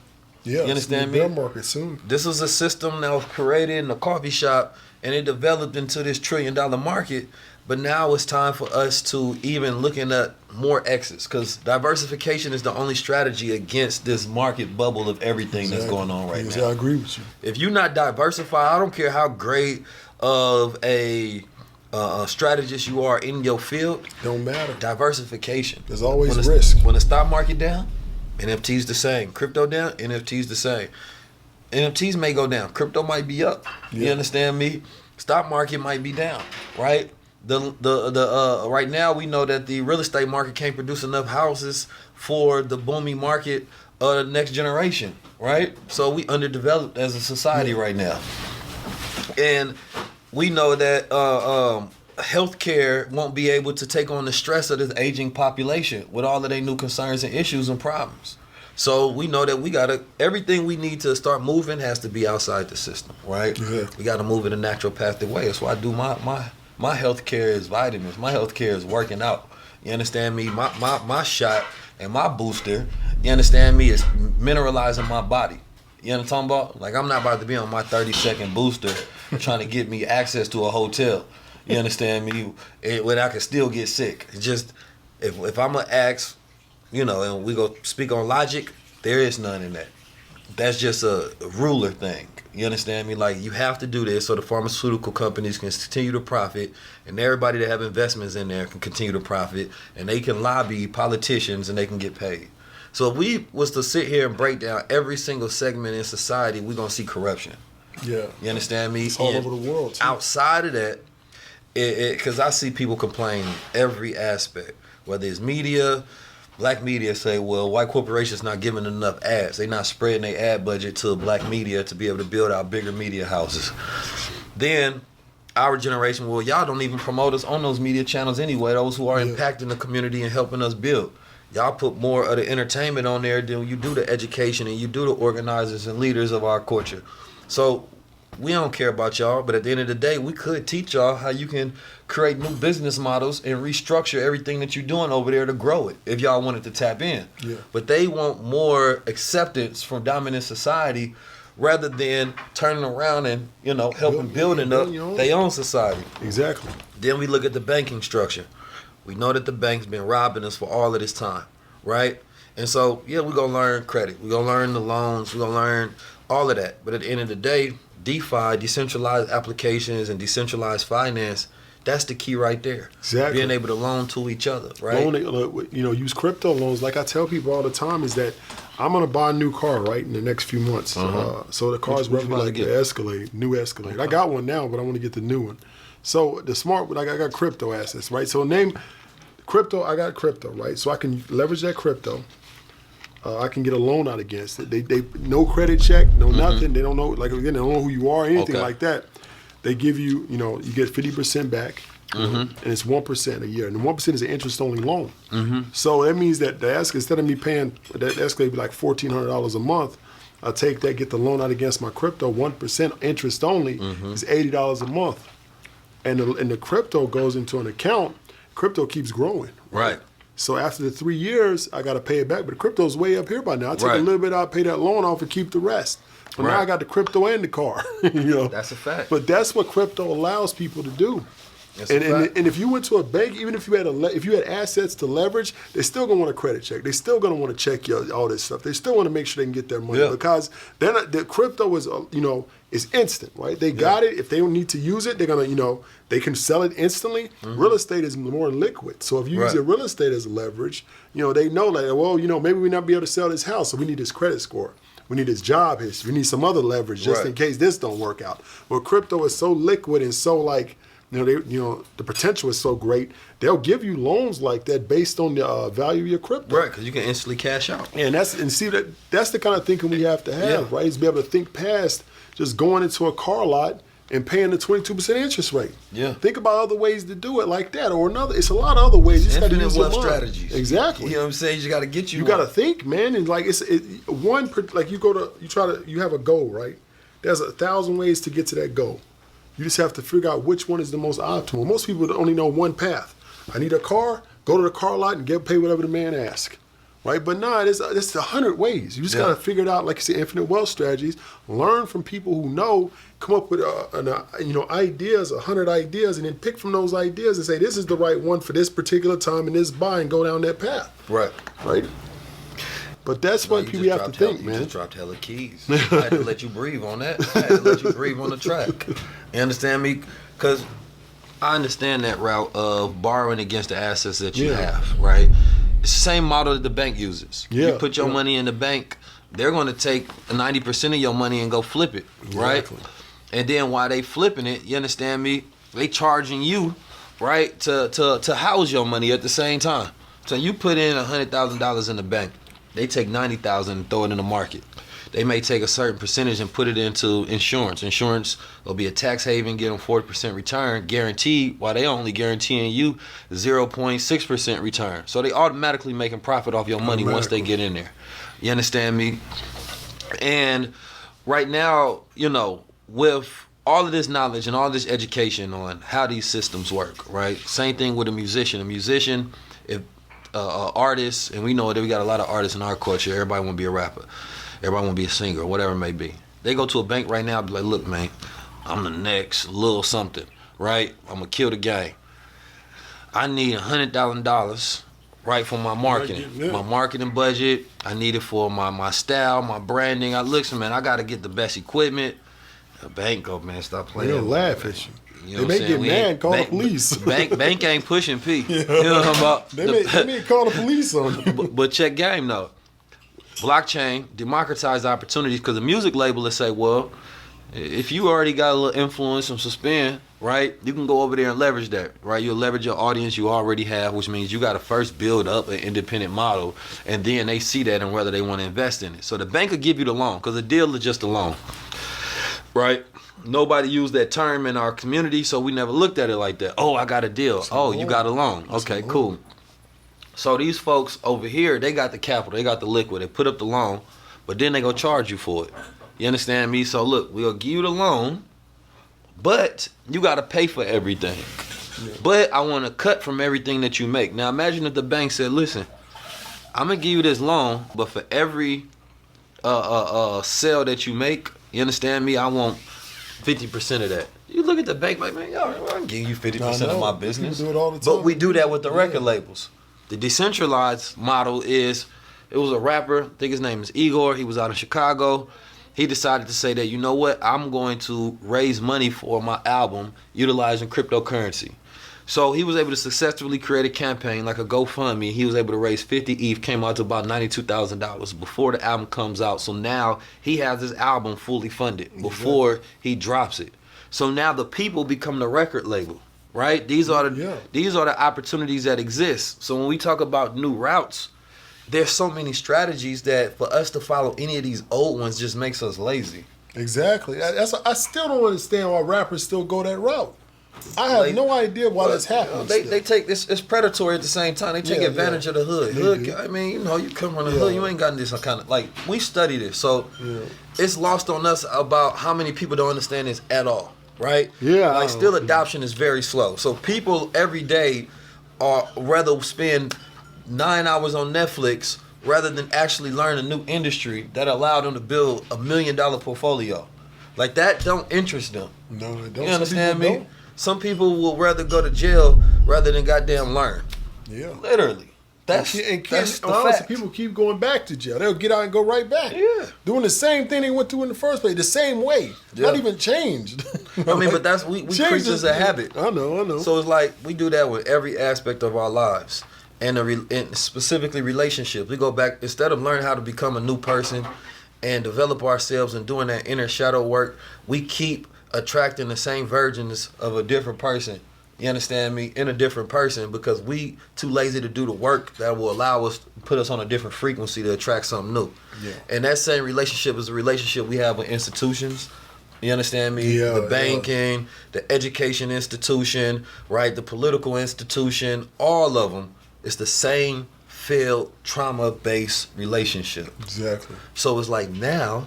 Yeah, you understand me? Bear market soon. This was a system that was created in a coffee shop, and it developed into this $1 trillion market. But now it's time for us to even looking at more exits, because diversification is the only strategy against this market bubble of everything that's going on right now. I agree with you. If you're not diversified, I don't care how great of a strategist you are in your field. Don't matter. Diversification. There's always risk. When the stock market down, NFTs the same. Crypto down, NFTs the same. NFTs may go down. Crypto might be up. Yeah. You understand me? Stock market might be down, right? Right now we know that the real estate market can't produce enough houses for the booming market of the next generation, right? So we underdeveloped as a society right now. And we know that healthcare won't be able to take on the stress of this aging population with all of their new concerns and issues and problems. So we know that everything we need to start moving has to be outside the system, right? Yeah. We got to move in a naturopathic way. That's why I do my health care is vitamins. My health care is working out. You understand me? My shot and my booster, you understand me, is mineralizing my body. You know what I'm talking about? Like, I'm not about to be on my 30-second booster trying to get me access to a hotel. You understand me? When I can still get sick. It's just, if I'm going to ask, and we go speak on logic, there is none in that. That's just a ruler thing. You understand me? Like, you have to do this so the pharmaceutical companies can continue to profit, and everybody that have investments in there can continue to profit, and they can lobby politicians and they can get paid. So if we was to sit here and break down every single segment in society, we're going to see corruption. Yeah. You understand me? It's all over the world, too. Outside of that, because I see people complain every aspect, whether it's media. Black media say, well, white corporations not giving enough ads. They not spreading their ad budget to black media to be able to build out bigger media houses. Then our generation, well, y'all don't even promote us on those media channels anyway, those who are impacting the community and helping us build. Y'all put more of the entertainment on there than you do the education and you do the organizers and leaders of our culture. So we don't care about y'all, but at the end of the day, we could teach y'all how you can create new business models and restructure everything that you're doing over there to grow it, if y'all wanted to tap in. Yeah. But they want more acceptance from dominant society rather than turning around and, helping building up their own society. Exactly. Then we look at the banking structure. We know that the bank's been robbing us for all of this time, right? And so, we're going to learn credit. We're going to learn the loans. We're going to learn all of that. But at the end of the day, DeFi, decentralized applications and decentralized finance, that's the key right there. Exactly. Being able to loan to each other, right? Use crypto loans. Like I tell people all the time is that I'm going to buy a new car, right, in the next few months. So the car's roughly like the Escalade, new Escalade. Okay. I got one now, but I want to get the new one. So the smart, I got crypto assets, right? So crypto, I got crypto, right? So I can leverage that crypto. I can get a loan out against it. They no credit check, no nothing. They don't know, they don't know who you are, anything like that. They give you, you get 50% back, and it's 1% a year. And the 1% is an interest-only loan. So that means that instead of me paying, that Escalade be like $1,400 a month, I take that, get the loan out against my crypto, 1% interest only is $80 a month. And the crypto goes into an account. Crypto keeps growing. Right. So after the 3 years, I got to pay it back. But the crypto's way up here by now. I take a little bit out, pay that loan off, and keep the rest. But now I got the crypto and the car. That's a fact. But that's what crypto allows people to do. And if you went to a bank, even if you had assets to leverage, they're still gonna want a credit check. They're still gonna want to check all this stuff. They still want to make sure they can get their money because the crypto is is instant, right? They got it. If they don't need to use it, they're gonna they can sell it instantly. Real estate is more liquid, so if you use your real estate as leverage, they know maybe we not be able to sell this house, so we need this credit score. We need his job history. We need some other leverage just in case this don't work out. Well, crypto is so liquid and so the potential is so great. They'll give you loans like that based on the value of your crypto. Right, because you can instantly cash out. Yeah, that's the kind of thinking we have to have, right? Is be able to think past just going into a car lot and paying the 22% interest rate. Yeah. Think about other ways to do it like that or another. It's a lot of other ways. You just got to use wealth your mind. strategies. Exactly. You know what I'm saying? You just got to get You got to think, man, and you have a goal, right? There's 1,000 ways to get to that goal. You just have to figure out which one is the most optimal. Most people only know one path. I need a car. Go to the car lot and pay whatever the man asks. Right, but there's 100 ways. You just got to figure it out, like you said, infinite wealth strategies. Learn from people who know. Come up with ideas, 100 ideas, and then pick from those ideas and say this is the right one for this particular time and this buy and go down that path. Right. But that's what people have to think, man. You just dropped hella keys. I had to let you breathe on that. I had to let you breathe on the track. You understand me? Because I understand that route of borrowing against the assets that you have, right? It's the same model that the bank uses. You put your money in the bank, they're going to take 90% of your money and go flip it, right? Exactly. And then while they flipping it, you understand me? They charging you, right, to house your money at the same time. So you put in $100,000 in the bank, they take $90,000 and throw it in the market. They may take a certain percentage and put it into insurance. Insurance will be a tax haven, get them 40% return, guaranteed, while they only guaranteeing you 0.6% return. So they automatically making profit off your money once they get in there. You understand me? And right now, with all of this knowledge and all this education on how these systems work, right? Same thing with a musician. A musician, if artists, and we know that we got a lot of artists in our culture. Everybody want to be a rapper. Everybody want to be a singer or whatever it may be. They go to a bank right now and be like, look, man, I'm the next little something, right? I'm going to kill the game. I need $100,000, right, for my marketing. My marketing budget. I need it for my style, my branding. Listen, man, I got to get the best equipment. The bank go, man, stop playing. They'll laugh at you. They may get mad, call the police. Bank ain't pushing P. You know what I'm about? They may call the police on you. But check game, though. Blockchain democratized opportunities because the music label will say, well, if you already got a little influence and some spin, right, you can go over there and leverage that, right? You'll leverage your audience you already have, which means you got to first build up an independent model, and then they see that and whether they want to invest in it. So the bank will give you the loan because a deal is just a loan, right? Nobody used that term in our community, so we never looked at it like that. Oh, I got a deal. Oh, you got a loan. Okay, cool. So these folks over here, they got the capital, they got the liquid, they put up the loan, but then they go charge you for it. You understand me? So look, we'll give you the loan, but you got to pay for everything. But I want to cut from everything that you make. Now imagine if the bank said, listen, I'm going to give you this loan, but for every sale that you make, You understand me? I want 50% of that. You look at the bank like, man, y'all, I can give you 50% of my business. People do it all the But time. we do that with the record labels. The decentralized model is, it was a rapper, I think his name is Igor. He was out in Chicago. He decided to say that, you know what, I'm going to raise money for my album utilizing cryptocurrency. So he was able to successfully create a campaign like a GoFundMe. He was able to raise 50 ETH, came out to about $92,000 before the album comes out. So now he has his album fully funded before he drops it. So now the people become the record label, right? These are the opportunities that exist. So when we talk about new routes, there's so many strategies that for us to follow any of these old ones just makes us lazy. Exactly. I still don't understand why rappers still go that route. I have no idea why that's happening. They take this. It's predatory at the same time. They take advantage of the hood. I mean, you know, you come from the hood, you ain't got this kind of like. We study this, so it's lost on us about how many people don't understand this at all, right? Yeah. Like still, adoption is very slow. So people every day are rather spend 9 hours on Netflix rather than actually learn a new industry that allowed them to build $1 million portfolio. Like that don't interest them. No, it don't. You understand me? Some people will rather go to jail rather than goddamn learn. Yeah. Literally. That's the fact. People keep going back to jail. They'll get out and go right back. Yeah. Doing the same thing they went through in the first place, the same way. Yeah. Not even changed. I mean, but that's we creatures of habit. I know. So it's like we do that with every aspect of our lives, and specifically relationships. We go back instead of learning how to become a new person and develop ourselves and doing that inner shadow work. We keep attracting the same versions of a different person. You understand me? In a different person because we too lazy to do the work that will allow us to put us on a different frequency to attract something new. Yeah. And that same relationship is a relationship we have with institutions. You understand me? Yeah, the banking, the education institution, right? The political institution, all of them. It's the same failed trauma-based relationship. Exactly. So it's like now,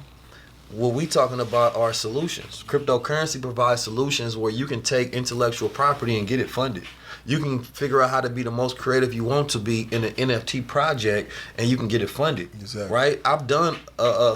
what we talking about are solutions. Cryptocurrency provides solutions where you can take intellectual property and get it funded. You can figure out how to be the most creative you want to be in an NFT project and you can get it funded. Exactly. Right? I've done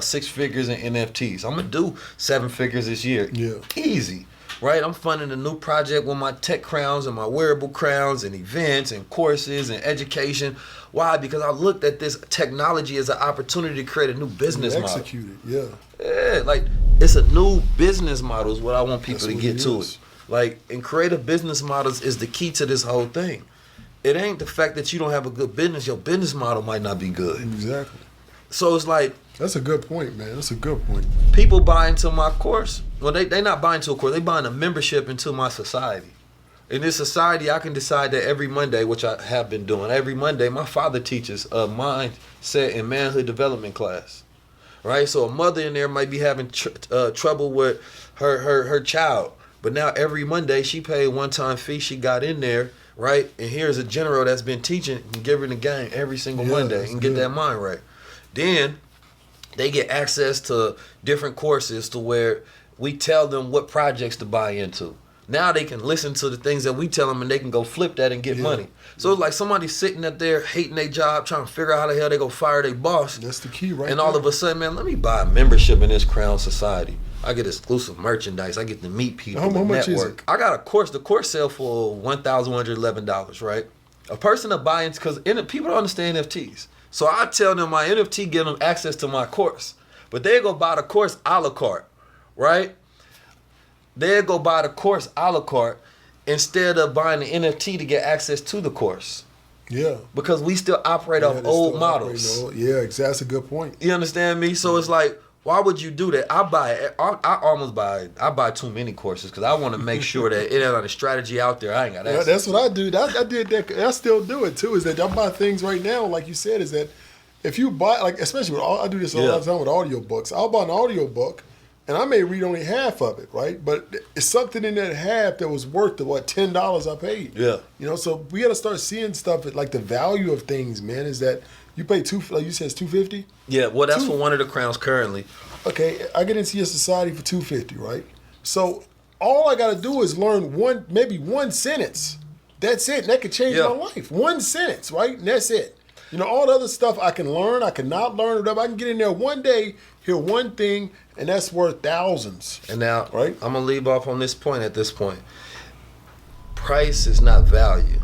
6 figures in NFTs. I'm going to do 7 figures this year. Yeah. Easy. Right? I'm funding a new project with my tech crowns and my wearable crowns and events and courses and education. Why? Because I looked at this technology as an opportunity to create a new business model. Execute it, yeah. Yeah, like it's a new business model is what I want people to get to it. Like, and creative business models is the key to this whole thing. It ain't the fact that you don't have a good business. Your business model might not be good. Exactly. So it's like... That's a good point, man. That's a good point. People buy into my course. Well, they not buying into a course. They buying a membership into my society. In this society, I can decide that every Monday, which I have been doing, every Monday, my father teaches a mindset and manhood development class. Right? So a mother in there might be having trouble with her child. But now every Monday, she paid one-time fee. She got in there, right? And here's a general that's been teaching and giving the game every single Monday and get that mind right. Then they get access to different courses to where we tell them what projects to buy into. Now they can listen to the things that we tell them and they can go flip that and get money. So it's like somebody sitting up there hating their job, trying to figure out how the hell they go fire their boss. That's the key, right? And all of a sudden, man, let me buy a membership in this Crown Society. I get exclusive merchandise. I get to meet people. How much is it? I got a course. The course sell for $1,111, right? A person to buy into, because people don't understand NFTs. So I tell them my NFT give them access to my course. But they go buy the course a la carte, right? They go buy the course a la carte instead of buying the NFT to get access to the course. Yeah. Because we still operate off old models. Yeah, exactly. That's a good point. You understand me? So it's like, why would you do that? I buy too many courses because I want to make sure that it ain't on a strategy out there. I ain't got access. That's what I do. I did that. I still do it too. Is that I buy things right now, like you said, is that if you buy, like especially with I do this all the time with audiobooks. I'll buy an audiobook and I may read only half of it, right? But it's something in that half that was worth the $10 I paid. Yeah. You know, so we got to start seeing stuff like the value of things, man. Is that you pay like you said, it's $250? Yeah, well, that's for one of the crowns currently. Okay, I get into your society for $250, right? So all I got to do is learn maybe one sentence. That's it. And that could change my life. One sentence, right? And that's it. You know, all the other stuff I can learn, I can not learn, whatever. I can get in there one day, hear one thing, and that's worth thousands. And now, right? I'm gonna leave off on this point. At this point, price is not value,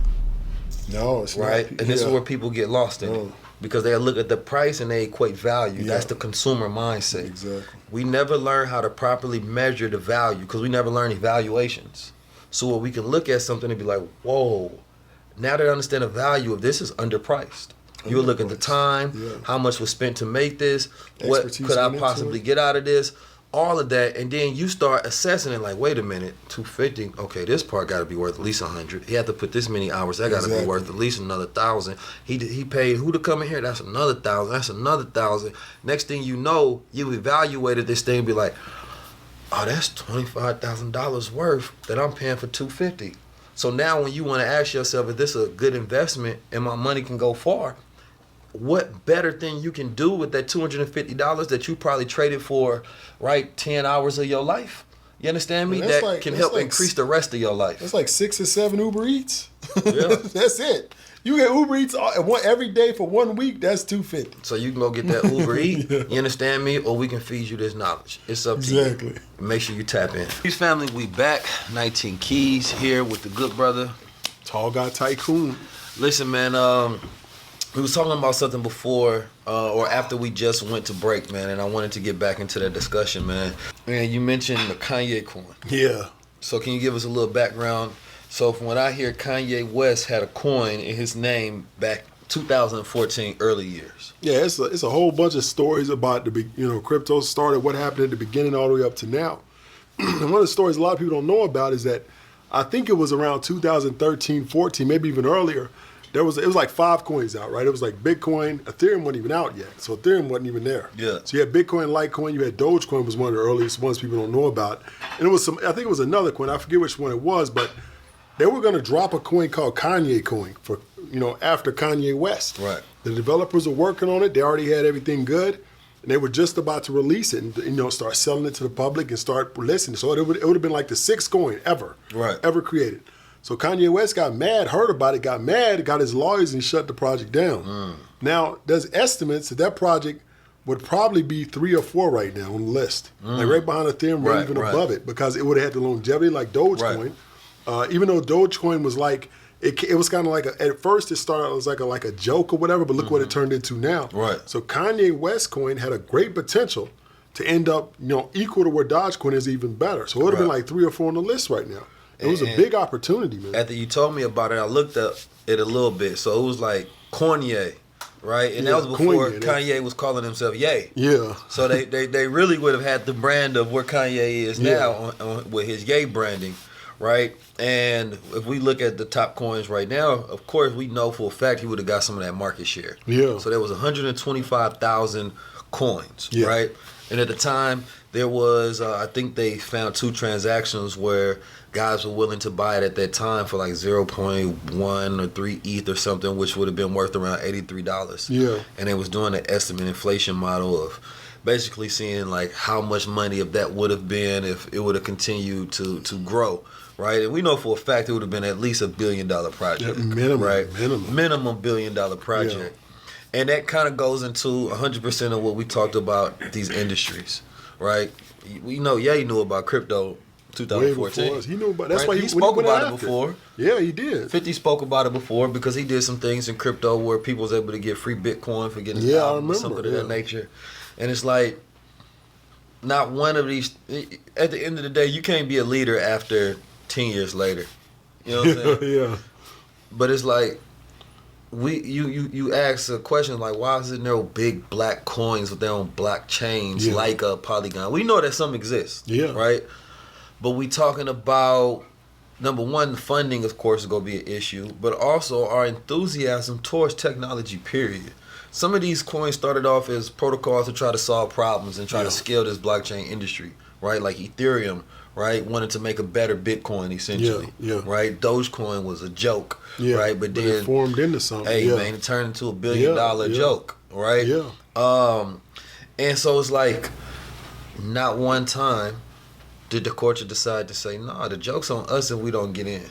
No, it's right? not. And this is where people get lost in it because they look at the price and they equate value. That's the consumer mindset. Exactly. We never learn how to properly measure the value because we never learn evaluations. So what we can look at something and be like, whoa, now that I understand the value of this is underpriced. You would look at the time, how much was spent to make this, what Expertise could I went into possibly it. get out of this, all of that, and then you start assessing it like, wait a minute, $250, okay, this part got to be worth at least $100. He had to put this many hours, that got to be worth at least another $1,000. He paid who to come in here, that's another $1,000, that's another $1,000. Next thing you know, you evaluated this thing and be like, oh, that's $25,000 worth that I'm paying for $250. So now when you want to ask yourself, if this is a good investment and my money can go far, what better thing you can do with that $250 that you probably traded for, right, 10 hours of your life? You understand me? That can help increase the rest of your life. That's like 6 or 7 Uber Eats. Yeah. That's it. You get Uber Eats every day for 1 week, that's $250. So you can go get that Uber Eat, you understand me? Or we can feed you this knowledge. It's up to you. Exactly. Make sure you tap in. Keys family, we back. 19 Keys here with the good brother. Tall Guy Tycoon. Listen, man, we was talking about something before or after we just went to break, man, and I wanted to get back into that discussion, man. And you mentioned the Kanye coin. Yeah. So can you give us a little background? So from what I hear, Kanye West had a coin in his name back 2014 early years. Yeah, it's a whole bunch of stories about crypto started, what happened at the beginning all the way up to now. And one of the stories a lot of people don't know about is that I think it was around 2013, 14, maybe even earlier. It was like 5 coins out, right? It was like Bitcoin, Ethereum wasn't even out yet, so Ethereum wasn't even there. Yeah. So you had Bitcoin, Litecoin, you had Dogecoin was one of the earliest ones people don't know about, and it was I think it was another coin. I forget which one it was, but they were going to drop a coin called Kanye coin for after Kanye West. Right. The developers were working on it. They already had everything good, and they were just about to release it and start selling it to the public and start listening. So it would have been like the 6th coin ever created. So Kanye West got mad, heard about it, got mad, got his lawyers and shut the project down. Now, there's estimates that project would probably be 3 or 4 right now on the list. Like right behind Ethereum, right even above it, because it would have had the longevity like Dogecoin. Even though Dogecoin was like, it was kind of like, at first it started as like a joke or whatever, but look what it turned into now. Right. So Kanye West coin had a great potential to end up, equal to where Dogecoin is, even better. So it would have been like 3 or 4 on the list right now. It was a big opportunity, man. After you told me about it, I looked up it a little bit. So it was like Kanye, right? And that was before Kanye was calling himself Ye. Yeah. So they really would have had the brand of where Kanye is now with his Ye branding, right? And if we look at the top coins right now, of course, we know for a fact he would have got some of that market share. Yeah. So there was 125,000 coins, right? And at the time, there was, I think they found 2 transactions where guys were willing to buy it at that time for like 0.1 or 3 ETH or something, which would have been worth around $83. Yeah. And it was doing an estimate inflation model of basically seeing like how much money of that would have been if it would have continued to grow, right? And we know for a fact it would have been at least $1 billion project, minimum, right? minimum $1 billion project. And that kind of goes into 100% of what we talked about these industries, right? We know, he knew about crypto 2014. He knew about that's why he spoke about it before. Yeah, he did. 50 spoke about it before because he did some things in crypto where people was able to get free Bitcoin for getting an album or something of that nature. And it's like, not one of these, at the end of the day, you can't be a leader after 10 years later. You know what I'm saying? Yeah. But it's like, you ask a question like, why is there no big black coins with their own black chains like a Polygon? We know that some exist, right? But we talking about, number one, funding, of course, is going to be an issue, but also our enthusiasm towards technology, period. Some of these coins started off as protocols to try to solve problems and try to scale this blockchain industry, right? Like Ethereum, right? Wanted to make a better Bitcoin, essentially, right? Dogecoin was a joke, right? But then it formed into something. Hey, man, it turned into $1 billion joke, right? And so it's like, not one time did the culture decide to say, nah, the joke's on us if we don't get in.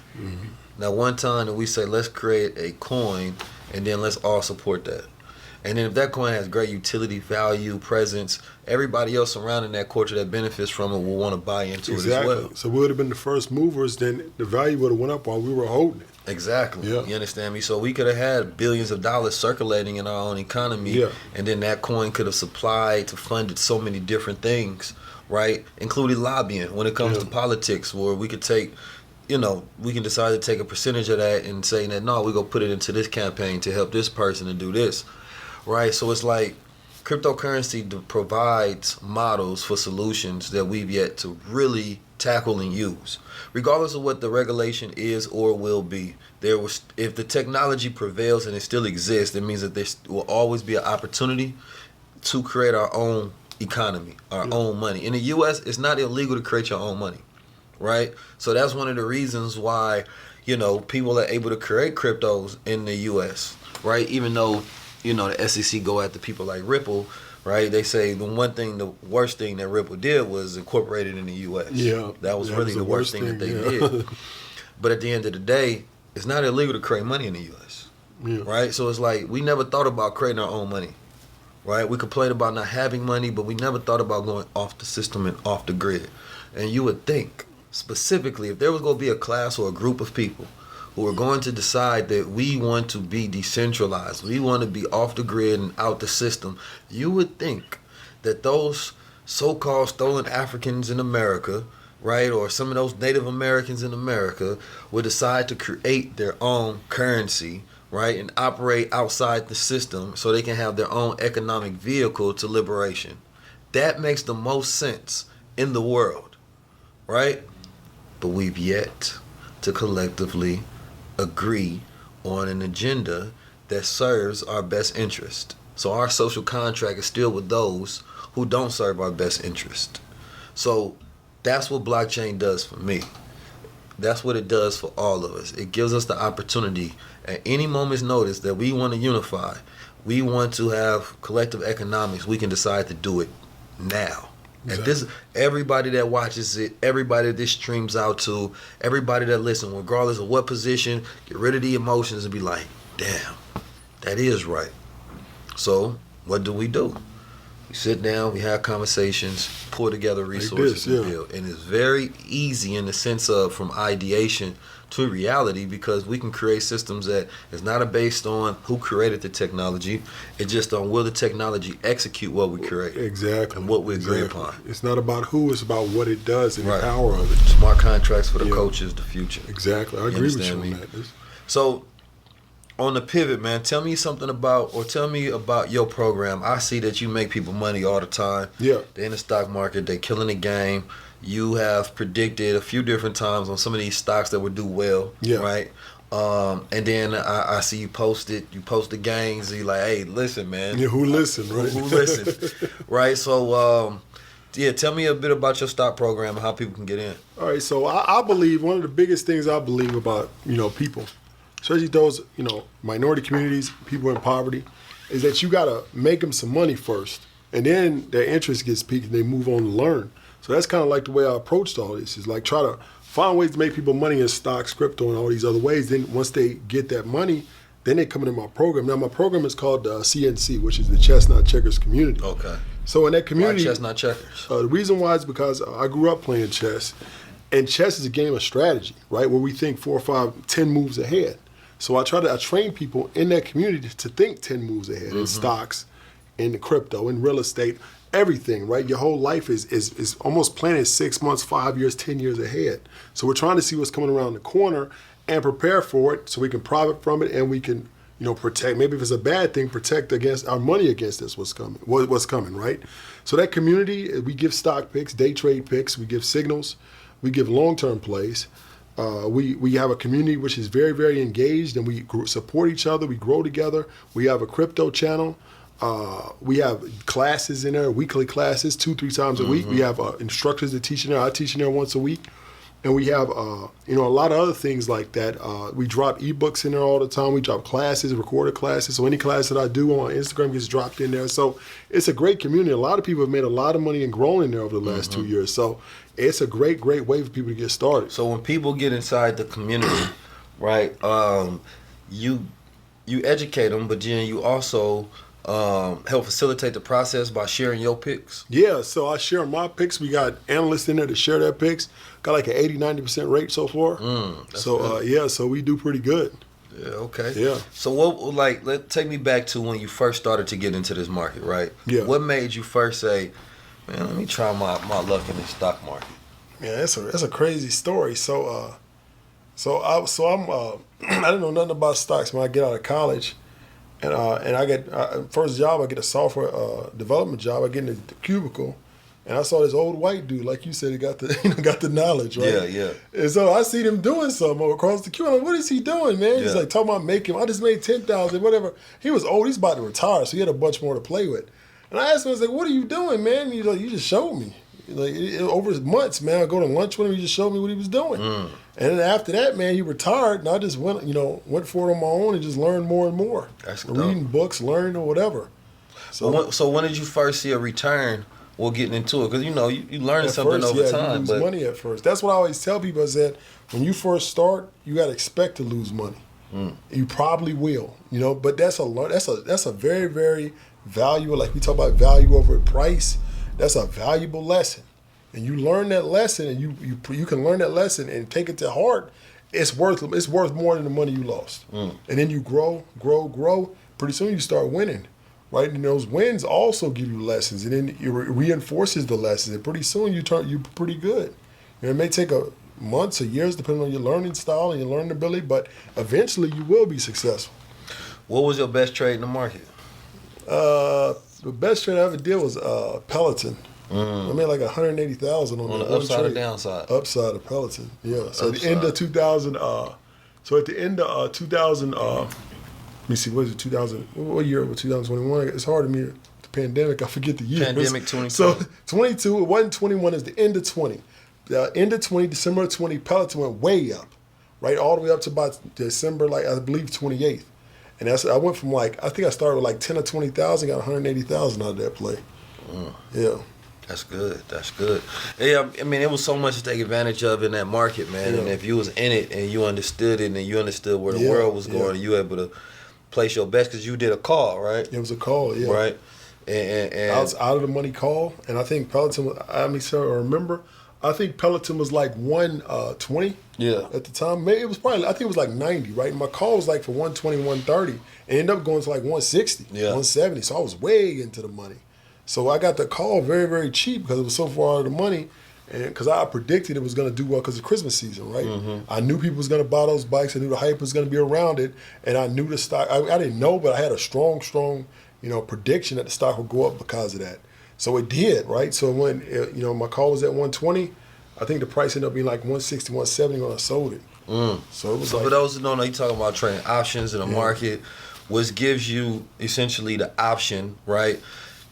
Now, one time that we say, let's create a coin and then let's all support that. And then if that coin has great utility, value, presence, everybody else surrounding that culture that benefits from it will want to buy into it as well. So we would have been the first movers, then the value would have went up while we were holding it. Exactly. Yeah. You understand me? So we could have had billions of dollars circulating in our own economy, Yeah. and then that coin could have supplied to funded so many different things, right? Including lobbying when it comes to politics, where we could take, we can decide to take a percentage of that and say that, no, we're going to put it into this campaign to help this person to do this, right? So it's like cryptocurrency provides models for solutions that we've yet to really tackle and use. Regardless of what the regulation is or will be, if the technology prevails and it still exists, it means that there will always be an opportunity to create our own economy, our own money. In the U.S., it's not illegal to create your own money, right? So that's one of the reasons why, people are able to create cryptos in the U.S., right? Even though, the SEC go after people like Ripple, right? They say the worst thing that Ripple did was incorporate it in the U.S. Yeah. That was really the worst thing that they did. But at the end of the day, it's not illegal to create money in the U.S., right? So it's like we never thought about creating our own money, right? We complained about not having money, but we never thought about going off the system and off the grid. And you would think, specifically, if there was going to be a class or a group of people who are going to decide that we want to be decentralized, we want to be off the grid and out the system, you would think that those so-called stolen Africans in America, right, or some of those Native Americans in America would decide to create their own currency, right, and operate outside the system so they can have their own economic vehicle to liberation. That makes the most sense in the world, right? But we've yet to collectively agree on an agenda that serves our best interest. So our social contract is still with those who don't serve our best interest. So that's what blockchain does for me. That's what it does for all of us. It gives us the opportunity at any moment's notice that we want to unify, we want to have collective economics, we can decide to do it now. Exactly. And everybody that watches it, everybody that this streams out to, everybody that listens, regardless of what position, get rid of the emotions and be like, damn, that is right. So what do? We sit down, we have conversations, pull together resources and build. And it's very easy in the sense of from ideation to reality, because we can create systems that is not based on who created the technology. It's just on will the technology execute what we create. Exactly. And what we agree upon. It's not about who, it's about what it does and the power of it. Smart contracts for the coaches, the future. Exactly. I agree with you on that. So on the pivot, man, tell me about your program. I see that you make people money all the time. Yeah. They're in the stock market, they're killing the game. You have predicted a few different times on some of these stocks that would do well, right? And then I see you post the gains, and you're like, hey, listen, man. Yeah, who listen, right? Who listen, right? So, tell me a bit about your stock program and how people can get in. All right, so I believe one of the biggest things I believe about, people, especially those, minority communities, people in poverty, is that you got to make them some money first, and then their interest gets piqued and they move on to learn. So that's kind of like the way I approached all this, is like try to find ways to make people money in stocks, crypto, and all these other ways. Then once they get that money, then they come into my program. Now my program is called CNC, which is the Chestnut Checkers Community. Okay. So in that community, why Chestnut Checkers? The reason why is because I grew up playing chess, and chess is a game of strategy, right? Where we think 4, 5, 10 moves ahead. So I train people in that community to think 10 moves ahead in stocks, in crypto, in real estate, everything, right? Your whole life is almost planning 6 months, 5 years, 10 years ahead. So we're trying to see what's coming around the corner and prepare for it so we can profit from it and we can, protect. Maybe if it's a bad thing, protect against our money against this, what's coming, right? So that community, we give stock picks, day trade picks, we give signals, we give long-term plays. We have a community which is very, very engaged, and we support each other, we grow together. We have a crypto channel. We have classes in there, weekly classes, 2-3 times a week. We have instructors that teach in there. I teach in there once a week. And we have, a lot of other things like that. We drop ebooks in there all the time. We drop classes, recorded classes. So any class that I do on Instagram gets dropped in there. So it's a great community. A lot of people have made a lot of money and grown in there over the last 2 years. So it's a great, great way for people to get started. So when people get inside the community, right, you educate them, but then you also help facilitate the process by sharing your picks? Yeah, so I share my picks. We got analysts in there to share their picks. Got like an 80-90% rate so far. So we do pretty good. Yeah, okay. Yeah. So take me back to when you first started to get into this market, right? Yeah. What made you first say, man, let me try my luck in the stock market? Yeah, that's a crazy story. So I'm I didn't know nothing about stocks when I get out of college. And I get first job. I get a software development job. I get in the cubicle, and I saw this old white dude, like you said, he got the knowledge, right? Yeah. And so I see him doing something across the cubicle. I'm like, what is he doing, man? He's Yeah. like talking about making. I just made 10,000, whatever. He was old. He's about to retire, so he had a bunch more to play with. And I asked him, I was like, what are you doing, man? And he's like, you just showed me. Like over months, man. I go to lunch with him. He just showed me what he was doing. And then after that, man, he retired, and I just went for it on my own and just learned more and more. That's dope. Reading books, learning or whatever. So when did you first see a return while getting into it? Because you learning At something first, over you time. lose But money at first. That's what I always tell people is that when you first start, you got to expect to lose money. You probably will, but that's a very, very valuable. Like we talk about value over price. That's a valuable lesson. And you learn that lesson, and you can learn that lesson and take it to heart. It's worth more than the money you lost. And then you grow. Pretty soon you start winning, right? And those wins also give you lessons, and then it reinforces the lessons. And pretty soon you're pretty good. It may take months or years depending on your learning style and your learning ability, but eventually you will be successful. what was your best trade in the market? The best trade I ever did was Peloton. I made like 180,000 on the one upside trade. or downside? Upside of Peloton, yeah. So at Upside. the end of 2000, let me see, what is it, 2000? What year was 2021? It's hard to me. The pandemic, I forget the year. Pandemic 2020. So 22, it wasn't 21, it's the end of 20. The end of 20, December 20, Peloton went way up, right? All the way up to about December, I believe 28th. And I went from I think I started with 10 or 20,000, got 180,000 out of that play. Yeah. That's good. Yeah, I mean, it was so much to take advantage of in that market, man. Yeah. And if you was in it and you understood it and you understood where the Yeah, world was going, yeah. you were able to place your best because you did a call, right? It was a call, yeah. Right. And I was out of the money call, and I think Peloton, I remember, I think Peloton was 120 Yeah. at the time. Maybe it was probably, I think it was 90, right? My call was for 120, 130. It ended up going to 160, Yeah. 170. So I was way into the money. So I got the call very, very cheap because it was so far out of the money. And because I predicted it was going to do well because of Christmas season, right? I knew people was going to buy those bikes. I knew the hype was going to be around it. And I knew the stock, I didn't know, but I had a strong, prediction that the stock would go up because of that. So it did, right? So when, my call was at 120, I think the price ended up being 160, 170 when I sold it. So it was for those who don't know, you're talking about trading options in the market, which gives you essentially the option, right,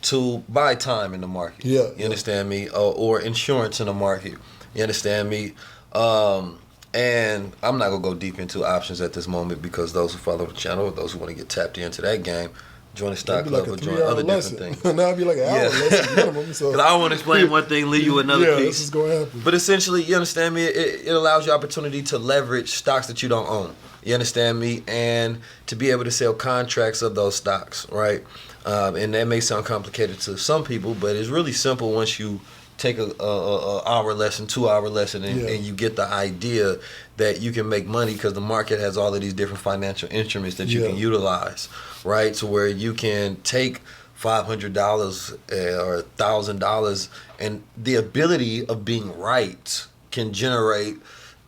to buy time in the market. Yeah. You understand me? Or insurance in the market. You understand me? And I'm not going to go deep into options at this moment because those who follow the channel, those who want to get tapped into that game, join the stock It'd be club or join other different things. Now it'd be an hour lesson minimum. So. Because I want to explain one thing, leave you with another piece. This is going to happen. But essentially, you understand me? It allows you opportunity to leverage stocks that you don't own. You understand me? And to be able to sell contracts of those stocks, right? And that may sound complicated to some people, but it's really simple once you take a hour lesson, 2 hour lesson, and you get the idea that you can make money because the market has all of these different financial instruments that you can utilize, right? So where you can take $500 or $1,000, and the ability of being right can generate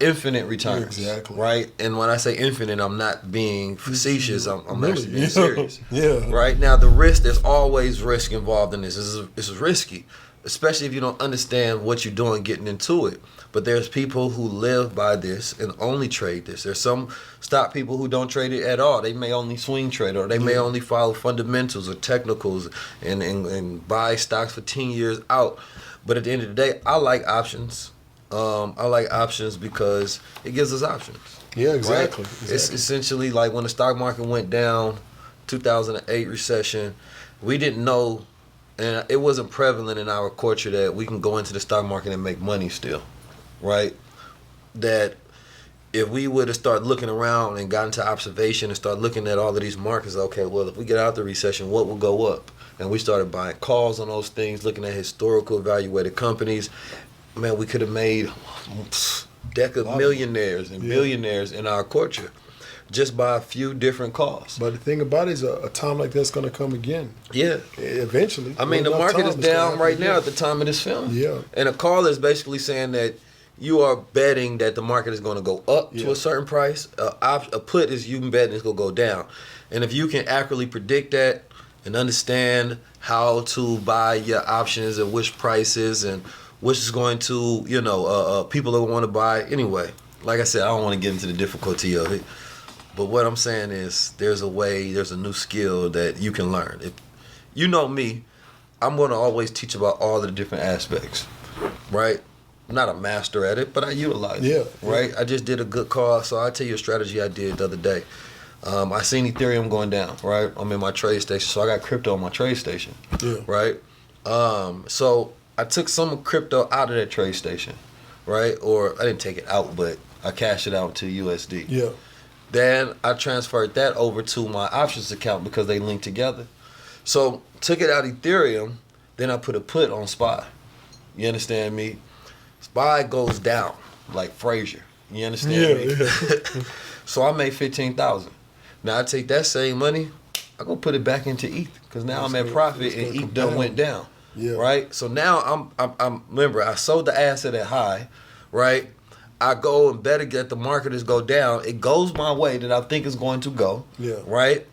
infinite returns. Exactly. Right? And when I say infinite, I'm not being facetious. I'm actually being serious. Yeah. Right? Now, the risk, there's always risk involved in this. This is risky, especially if you don't understand what you're doing getting into it. But there's people who live by this and only trade this. There's some stock people who don't trade it at all. They may only swing trade, or they may only follow fundamentals or technicals and buy stocks for 10 years out. But at the end of the day, I like options. I like options because it gives us options. Yeah, exactly. Right? It's essentially like when the stock market went down, 2008 recession, we didn't know, and it wasn't prevalent in our culture that we can go into the stock market and make money still, right? That if we would have started looking around and got into observation and started looking at all of these markets, okay, well, if we get out the recession, what will go up? And we started buying calls on those things, looking at historical evaluated companies. Man, we could have made millionaires and billionaires in our culture just by a few different calls. But the thing about it is a time like that's going to come again. Yeah. Eventually. I mean, the market is down right now at the time of this film. Yeah. And a call is basically saying that you are betting that the market is going to go up to a certain price. A put is you betting it's going to go down. And if you can accurately predict that and understand how to buy your options and which prices and which is going to, people that want to buy anyway. Like I said, I don't want to get into the difficulty of it. But what I'm saying is there's a new skill that you can learn. If you know me, I'm going to always teach about all the different aspects, right? I'm not a master at it, but I utilize it, right? I just did a good call, so I'll tell you a strategy I did the other day. I seen Ethereum going down, right? I'm in my trade station, so I got crypto on my trade station, right? So I took some crypto out of that trade station, right? Or I didn't take it out, but I cashed it out to USD. Yeah. Then I transferred that over to my options account because they link together. So took it out Ethereum, then I put a put on SPY. You understand me? SPY goes down like Frazier. You understand me? Yeah. So I made $15,000. Now I take that same money, I go put it back into ETH because now I'm at profit and ETH done went down. Yeah. Right. So now I'm remember I sold the asset at high, right? I go and bet again the market is go down. It goes my way that I think it's going to go. Yeah. Right?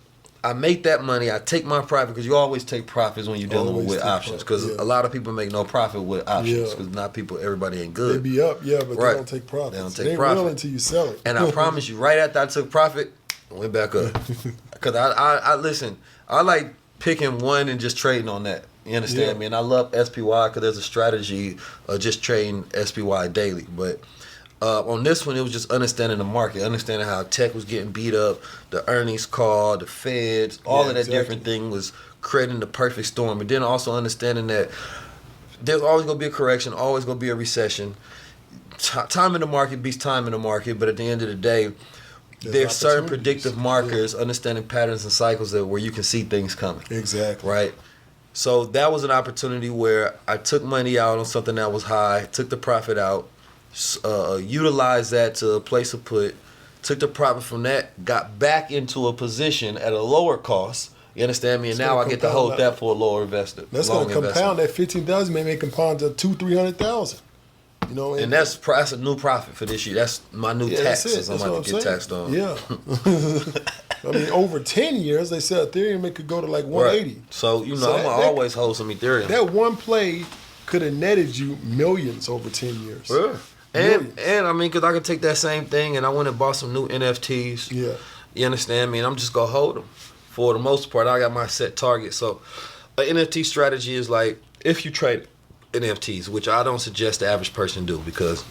I make that money. I take my profit because you always take profits when you're dealing with options because a lot of people make no profit with options because everybody ain't good. They be up, but they don't take profits. They don't take profit. Real until you sell it. And I promise you, right after I took profit, I went back up. Because I listen, I like picking one and just trading on that. You understand me? And I love SPY because there's a strategy of just trading SPY daily. But on this one, it was just understanding the market, understanding how tech was getting beat up, the earnings call, the feds, all of that different thing was creating the perfect storm. And then also understanding that there's always going to be a correction, always going to be a recession. Time in the market beats time in the market, but at the end of the day, there's certain predictive markers, understanding patterns and cycles where you can see things coming. Exactly. Right? So that was an opportunity where I took money out on something that was high, took the profit out, utilized that to place a put, took the profit from that, got back into a position at a lower cost. You understand me? And now I get to hold that for a lower investor. That's going to compound that $15,000, maybe compound to $200,000-$300,000. You know, and that's a new profit for this year. That's my new taxes. I'm about to get taxed on. Yeah. I mean, over 10 years, they said Ethereum it could go to like 180. Right. So, I'm going to always hold some Ethereum. That one play could have netted you millions over 10 years. Yeah. And I mean, because I could take that same thing and I went and bought some new NFTs. Yeah. You understand me? And I'm just going to hold them. For the most part, I got my set target. So, an NFT strategy is like, if you trade NFTs, which I don't suggest the average person do because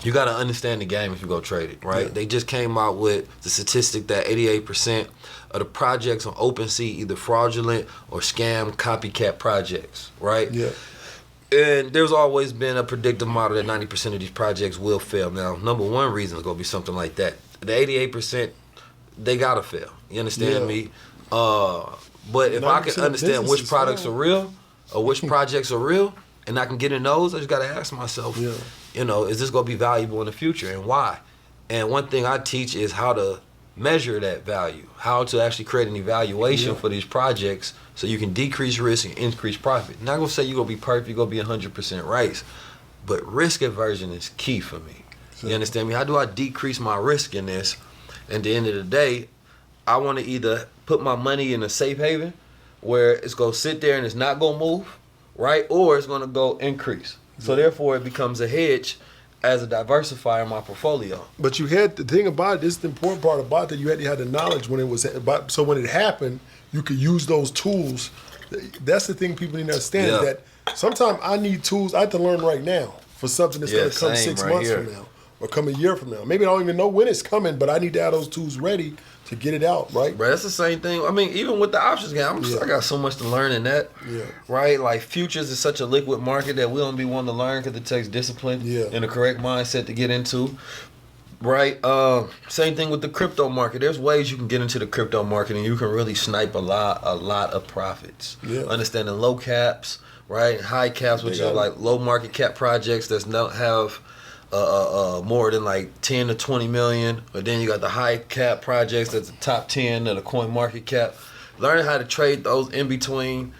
you got to understand the game if you go trade it, right? Yeah. They just came out with the statistic that 88% of the projects on OpenSea either fraudulent or scam copycat projects, right? Yeah. And there's always been a predictive model that 90% of these projects will fail. Now, number one reason is going to be something like that. The 88%, they got to fail. You understand me? But if I can understand which products are real or which projects are real, and I can get in those, I just got to ask myself, is this going to be valuable in the future and why? And one thing I teach is how to measure that value, how to actually create an evaluation for these projects so you can decrease risk and increase profit. Not going to say you're going to be perfect, you're going to be 100% right, but risk aversion is key for me. You understand me? How do I decrease my risk in this? And at the end of the day, I want to either put my money in a safe haven where it's going to sit there and it's not going to move, right? Or it's going to go increase. So therefore, it becomes a hedge as a diversifier in my portfolio. But you had the thing about it, this is the important part about that, you had the knowledge when it was about, so when it happened, you could use those tools. That's the thing people need to understand is that sometimes I need tools I have to learn right now for something that's going to come 6 months from now or come a year from now. Maybe I don't even know when it's coming, but I need to have those tools ready to get it out, right? Right, that's the same thing. I mean, even with the options game, I got so much to learn in that. Yeah. Right? Like, futures is such a liquid market that we don't be wanting to learn because it takes discipline and the correct mindset to get into. Right. Same thing with the crypto market. There's ways you can get into the crypto market and you can really snipe a lot of profits. Yeah. Understanding low caps, right? High caps, which are like low market cap projects that don't have more than like 10 to 20 million. But then you got the high cap projects that's the top 10 of the coin market cap. Learning how to trade those in between,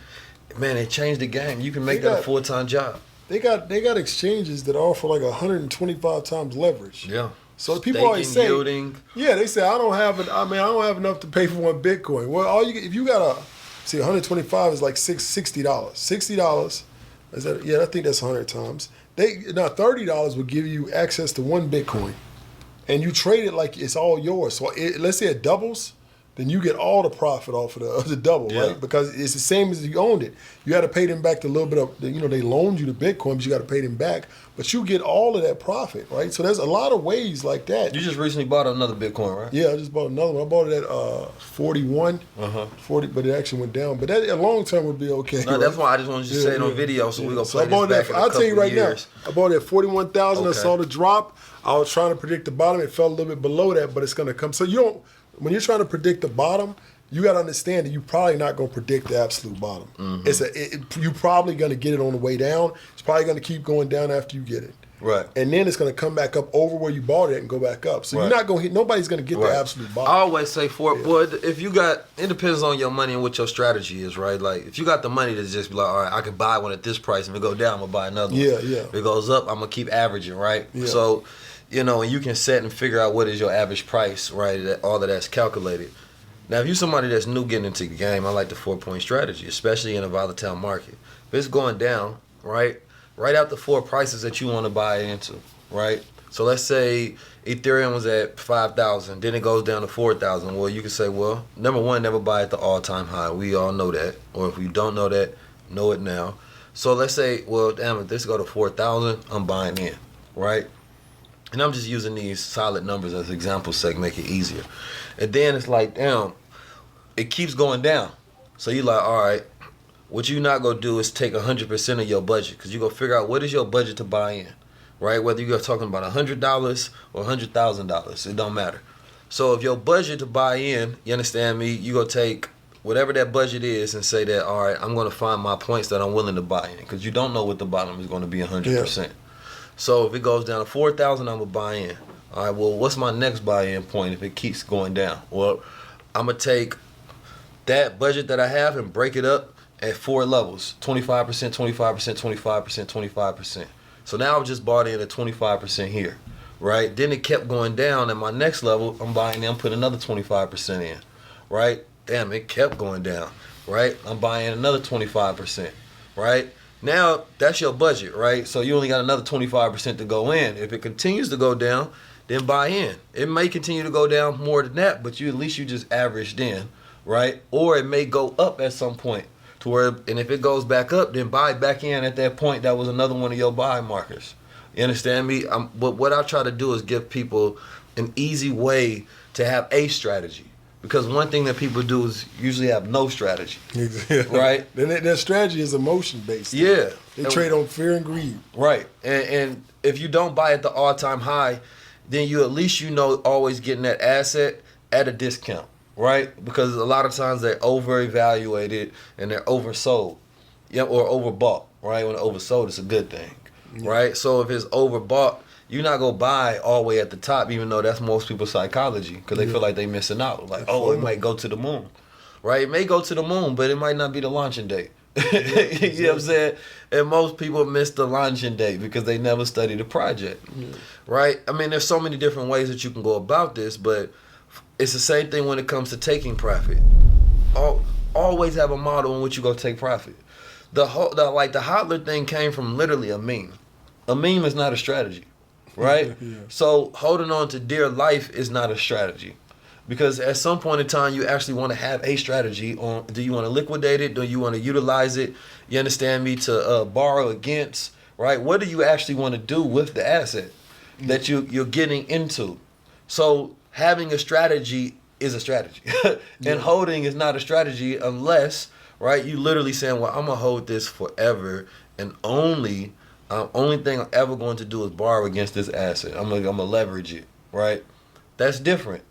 man, it changed the game. You can make that a full-time job. They got exchanges that offer like 125 times leverage. Yeah. So people always say, yielding. yeah, they say I don't have enough to pay for one Bitcoin. Well, if you got 125 is like $60. $60 is that? Yeah, I think that's 100 times. Now $30 would give you access to one Bitcoin, and you trade it like it's all yours. So let's say it doubles, then you get all the profit off of the double, right? Because it's the same as you owned it. You got to pay them back a little bit of, they loaned you the Bitcoin, but you got to pay them back. But you get all of that profit, right? So there's a lot of ways like that. You just recently bought another Bitcoin, right? Yeah, I just bought another one. I bought it at 41, 40, but it actually went down. But that long term would be okay. No, right? That's why I just wanted you to say it on video, so we're going to play I bought this back that, in a I'll couple tell you right years. now, I bought it at 41,000. Okay. I saw the drop. I was trying to predict the bottom. It fell a little bit below that, but it's going to come. So when you're trying to predict the bottom, you got to understand that you're probably not going to predict the absolute bottom. Mm-hmm. You're probably going to get it on the way down. It's probably going to keep going down after you get it. Right. And then it's going to come back up over where you bought it and go back up. So you're not going to hit, nobody's going to get the absolute bottom. I always say if you got, it depends on your money and what your strategy is, right? Like if you got the money to just be like, all right, I can buy one at this price, and if it go down, I'm going to buy another one. Yeah. If it goes up, I'm going to keep averaging, right? Yeah. So, and you can set and figure out what is your average price, right? All of that's calculated. Now, if you're somebody that's new getting into the game, I like the 4-point strategy, especially in a volatile market. If it's going down, right? Write out the 4 prices that you want to buy into, right? So let's say Ethereum was at 5,000, then it goes down to 4,000. Well, you can say, well, number one, never buy at the all-time high. We all know that. Or if you don't know that, know it now. So let's say, well, damn, if this go to 4,000, I'm buying in, right? And I'm just using these solid numbers as examples sake, make it easier. And then it's like, damn, it keeps going down. So you're like, all right, what you're not going to do is take 100% of your budget, because you're going to figure out what is your budget to buy in, right? Whether you're talking about $100 or $100,000, it don't matter. So if your budget to buy in, you understand me, you're going to take whatever that budget is and say that, all right, I'm going to find my points that I'm willing to buy in, because you don't know what the bottom is going to be 100%. Yeah. So if it goes down to 4,000, I'm going to buy in. All right, well, what's my next buy-in point if it keeps going down? Well, I'm going to take that budget that I have and break it up at 4 levels, 25%, 25%, 25%, 25%. So now I've just bought in at 25% here, right? Then it kept going down. At my next level, I'm buying in, put another 25% in, right? Damn, it kept going down, right? I'm buying another 25%, right? Now, that's your budget, right? So you only got another 25% to go in. If it continues to go down, then buy in. It may continue to go down more than that, but at least you just averaged in, right? Or it may go up at some point to where, and if it goes back up, then buy back in at that point. That was another one of your buy markers. You understand me? But what I try to do is give people an easy way to have a strategy. Because one thing that people do is usually have no strategy, right? Then their strategy is emotion-based. Yeah. They trade on fear and greed. Right. And if you don't buy at the all-time high, then you at least always getting that asset at a discount, right? Because a lot of times they're over-evaluated and they're oversold, or overbought, right? When oversold, it's a good thing, right? So if it's overbought, you're not going to buy all the way at the top, even though that's most people's psychology, because they feel like they're missing out. Like, it might go to the moon, right? It may go to the moon, but it might not be the launching date. You know what I'm saying? And most people miss the launching date because they never study the project, right? I mean, there's so many different ways that you can go about this, but it's the same thing when it comes to taking profit. Always have a model in which you go take profit. The hodler thing came from literally a meme. A meme is not a strategy. Right? So holding on to dear life is not a strategy. Because at some point in time, you actually want to have a strategy on, do you want to liquidate it? Do you want to utilize it? You understand me? To borrow against, right? What do you actually want to do with the asset that you're getting into? So having a strategy is a strategy. And holding is not a strategy unless, right, you literally saying, well, I'm going to hold this forever and only thing I'm ever going to do is borrow against this asset. I'm gonna leverage it, right? That's different.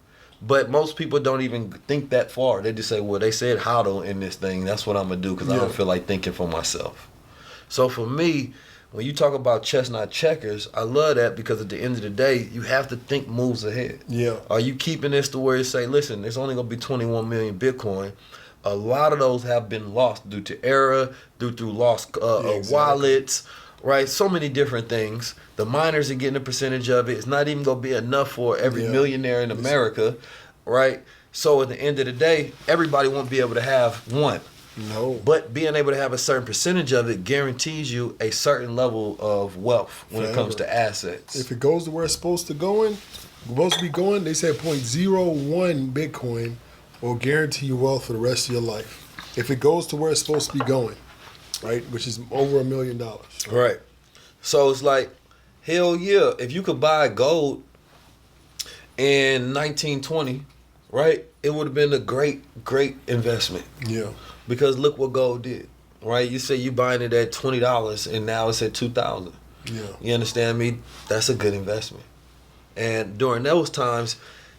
But most people don't even think that far. They just say, well, they said hodl in this thing. That's what I'm going to do because I don't feel like thinking for myself. So for me, when you talk about chess, not checkers, I love that because at the end of the day, you have to think moves ahead. Yeah. Are you keeping this to where you say, listen, there's only going to be 21 million Bitcoin. A lot of those have been lost due to error, due to lost wallets, right? So many different things. The miners are getting a percentage of it. It's not even going to be enough for every millionaire in America, right? So at the end of the day, everybody won't be able to have one. No. But being able to have a certain percentage of it guarantees you a certain level of wealth when it comes to assets. If it goes to where it's supposed to be going, they said 0.01 Bitcoin will guarantee you wealth for the rest of your life. If it goes to where it's supposed to be going, right, which is over $1 million. Right. So it's like, hell yeah, if you could buy gold in 1920, right, it would have been a great investment. Yeah. Because look what gold did, right? You say you buying it at $20 and now it's at $2,000. Yeah. You understand me? That's a good investment. And during those times,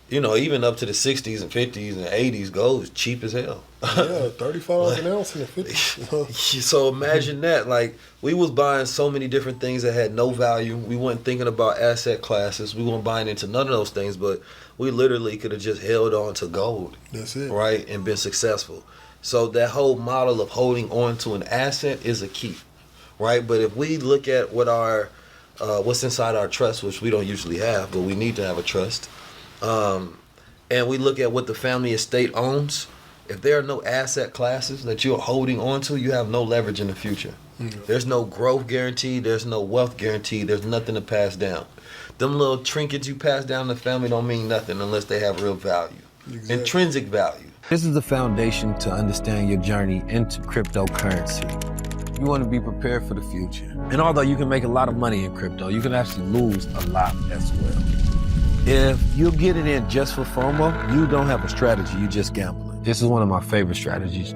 you know, even up to the 60s and 50s and 80s, gold was cheap as hell. Yeah, $35 an ounce in the 50s. So imagine that. Like, we was buying so many different things that had no value. We weren't thinking about asset classes. We weren't buying into none of those things, but we literally could have just held on to gold. That's it. Right? And been successful. So that whole model of holding on to an asset is a key. Right? But if we look at what our what's inside our trust, which we don't usually have, but we need to have a trust, and we look at what the family estate owns, if there are no asset classes that you're holding on to, you have no leverage in the future. Mm-hmm. There's no growth guarantee. There's no wealth guarantee. There's nothing to pass down. Them little trinkets you pass down to the family don't mean nothing unless they have real value, intrinsic value. This is the foundation to understand your journey into cryptocurrency. You want to be prepared for the future. And although you can make a lot of money in crypto, you can actually lose a lot as well. If you're getting in just for FOMO, you don't have a strategy, you're just gambling. This is one of my favorite strategies.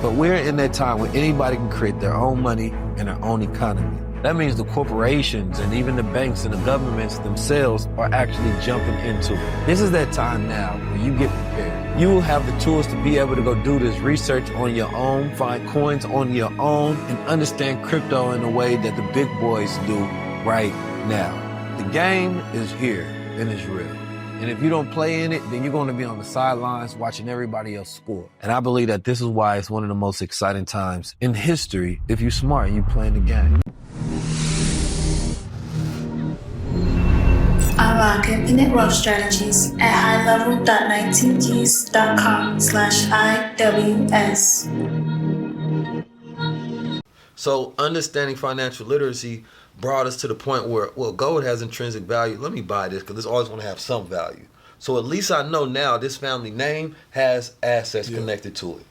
But we're in that time where anybody can create their own money and their own economy. That means the corporations and even the banks and the governments themselves are actually jumping into it. This is that time now where you get prepared. You will have the tools to be able to go do this research on your own, find coins on your own, and understand crypto in a way that the big boys do right now. The game is here and it's real. And if you don't play in it, then you're going to be on the sidelines watching everybody else score. And I believe that this is why it's one of the most exciting times in history if you're smart and you playing the game. Unlock infinite wealth strategies at highlevel.19gs.com/IWS. So understanding financial literacy brought us to the point where, well, gold has intrinsic value. Let me buy this because it's always going to have some value. So at least I know now this family name has assets connected to it.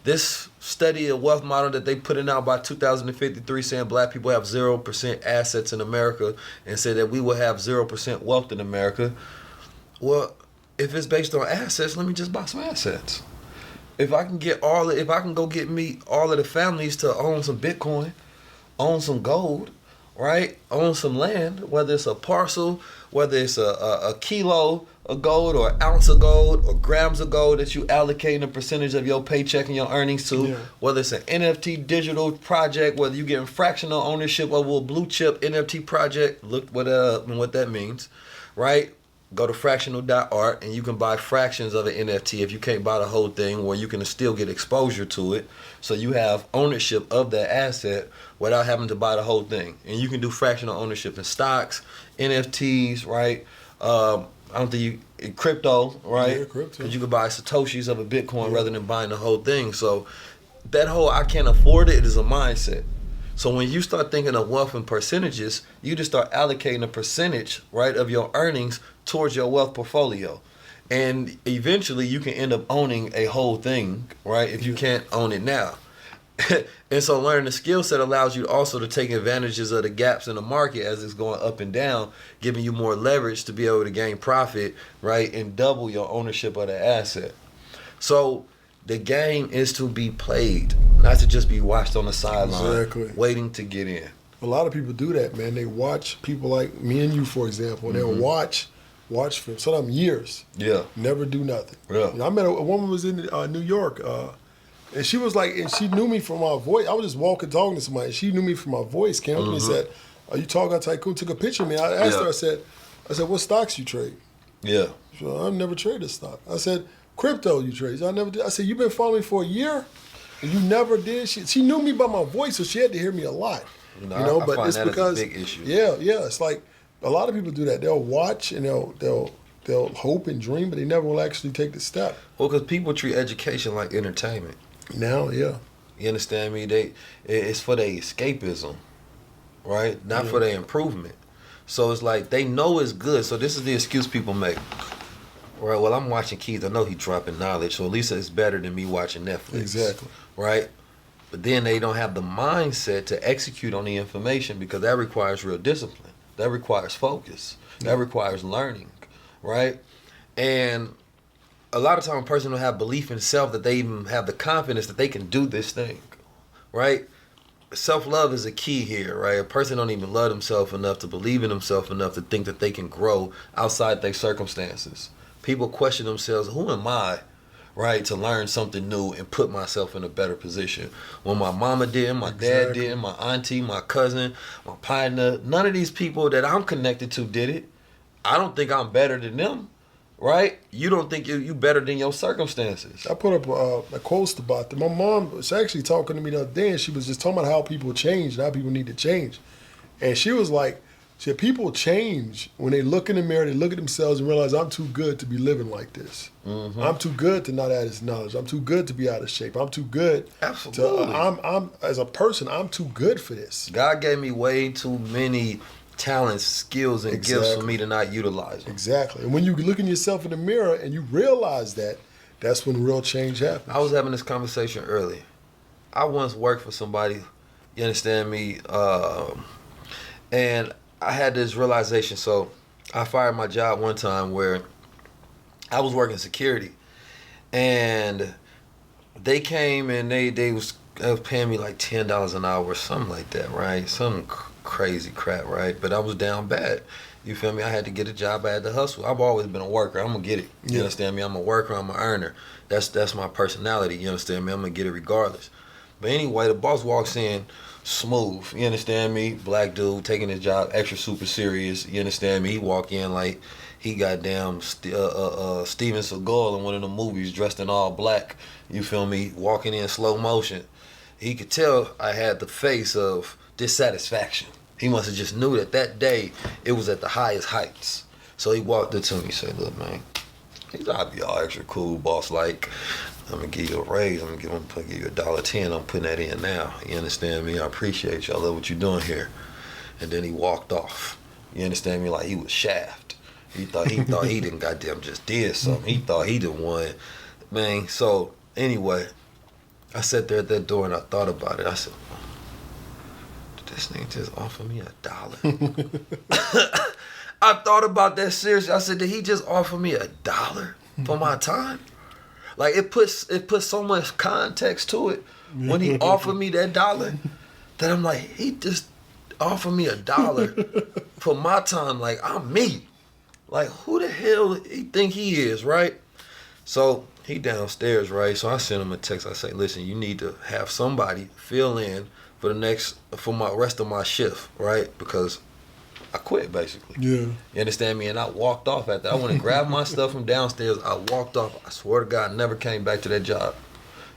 This study of wealth model that they put in out by 2053 saying black people have 0% assets in America and said that we will have 0% wealth in America. Well, if it's based on assets, let me just buy some assets. If I can go get me all of the families to own some Bitcoin, own some gold, right? Own some land, whether it's a parcel, whether it's a kilo of gold or an ounce of gold or grams of gold that you allocate a percentage of your paycheck and your earnings to, whether it's an NFT digital project, whether you're getting fractional ownership of a blue chip NFT project, look what that means, right? Go to fractional.art and you can buy fractions of an NFT if you can't buy the whole thing, where you can still get exposure to it. So you have ownership of that asset without having to buy the whole thing. And you can do fractional ownership in stocks, NFTs, right? In crypto, right? Yeah, crypto. Because you could buy Satoshis of a Bitcoin rather than buying the whole thing. So that whole I can't afford it is a mindset. So when you start thinking of wealth in percentages, you just start allocating a percentage, right, of your earnings towards your wealth portfolio. And eventually you can end up owning a whole thing, right, if you can't own it now. And so learning the skill set allows you also to take advantages of the gaps in the market as it's going up and down, giving you more leverage to be able to gain profit, right, and double your ownership of the asset. So the game is to be played, not to just be watched on the sideline, waiting to get in. A lot of people do that, man. They watch people like me and you, for example, and they'll watch watch films, sometimes years. Yeah. Never do nothing. Yeah. You know, I met a woman was in New York, and she was like, and she knew me from my voice. I was just walking, talking to somebody, and she knew me from my voice. Came up to me and said, "Are you TallGuy Tycoon?" Took a picture of me. I asked her. I said, "What stocks you trade?" Yeah. She said, "I've never traded stock." I said, "Crypto you trade?" I never did. I said, "You've been following me for a year, and you never did." She knew me by my voice, so she had to hear me a lot. I but find it's that because as a big issue. Yeah. It's like a lot of people do that. They'll watch and they'll hope and dream, but they never will actually take the step. Well, because people treat education like entertainment. Now, yeah. You understand me? It's for their escapism, right? Not for their improvement. So it's like they know it's good. So this is the excuse people make. Right? Well, I'm watching Keith. I know he's dropping knowledge, so at least it's better than me watching Netflix. Exactly. Right? But then they don't have the mindset to execute on the information because that requires real discipline. That requires focus. That requires learning. Right? And a lot of times a person don't have belief in self that they even have the confidence that they can do this thing. Right? Self-love is a key here, right? A person don't even love themselves enough to believe in themselves enough to think that they can grow outside their circumstances. People question themselves, who am I, right, to learn something new and put myself in a better position? When my mama did, my dad did, my auntie, my cousin, my partner, none of these people that I'm connected to did it. I don't think I'm better than them, right? You don't think you better than your circumstances. I put up a post about that. My mom was actually talking to me the other day, and she was just talking about how people change and how people need to change. And she was like, she said, people change when they look in the mirror, they look at themselves and realize I'm too good to be living like this. I'm too good to not have this knowledge. I'm too good to be out of shape. I'm too good. Absolutely. I'm as a person, I'm too good for this. God gave me way too many talents, skills, and gifts for me to not utilize them. Exactly. And when you look in yourself in the mirror and you realize that, that's when real change happens. I was having this conversation earlier. I once worked for somebody, you understand me, and I had this realization. So I fired my job one time where I was working security, and they came and they was paying me like $10 an hour or something like that, right? Some crazy crap, right? But I was down bad. You feel me? I had to get a job. I had to hustle. I've always been a worker. I'm gonna get it. You understand me? I'm a worker. I'm an earner. That's my personality. You understand me? I'm gonna get it regardless. But anyway, the boss walks in smooth. You understand me? Black dude taking his job extra super serious. You understand me? He walk in like he goddamn Steven Seagal in one of the movies, dressed in all black. You feel me? Walking in slow motion. He could tell I had the face of dissatisfaction. He must have just knew that day it was at the highest heights. So he walked up to me and said, "Look, man, he's I'll be all extra cool, boss. Like, I'm gonna give you a raise. I'm gonna give you $1.10. I'm putting that in now. You understand me? I appreciate you. I love what you're doing here." And then he walked off. You understand me? Like he was Shaft. He thought he didn't goddamn just did something. He thought he done won, man. So anyway, I sat there at that door and I thought about it. I said, did this nigga just offer me $1? I thought about that seriously. I said, did he just offer me $1 for my time? Like it puts so much context to it when he offered me that $1 that I'm like, he just offered me $1 for my time. Like I'm me. Like who the hell he think he is, right? So he downstairs, right? So I sent him a text. I say, listen, you need to have somebody fill in for my rest of my shift, right? Because I quit basically. Yeah. You understand me? And I walked off after. I went and grabbed my stuff from downstairs. I walked off. I swear to God, I never came back to that job.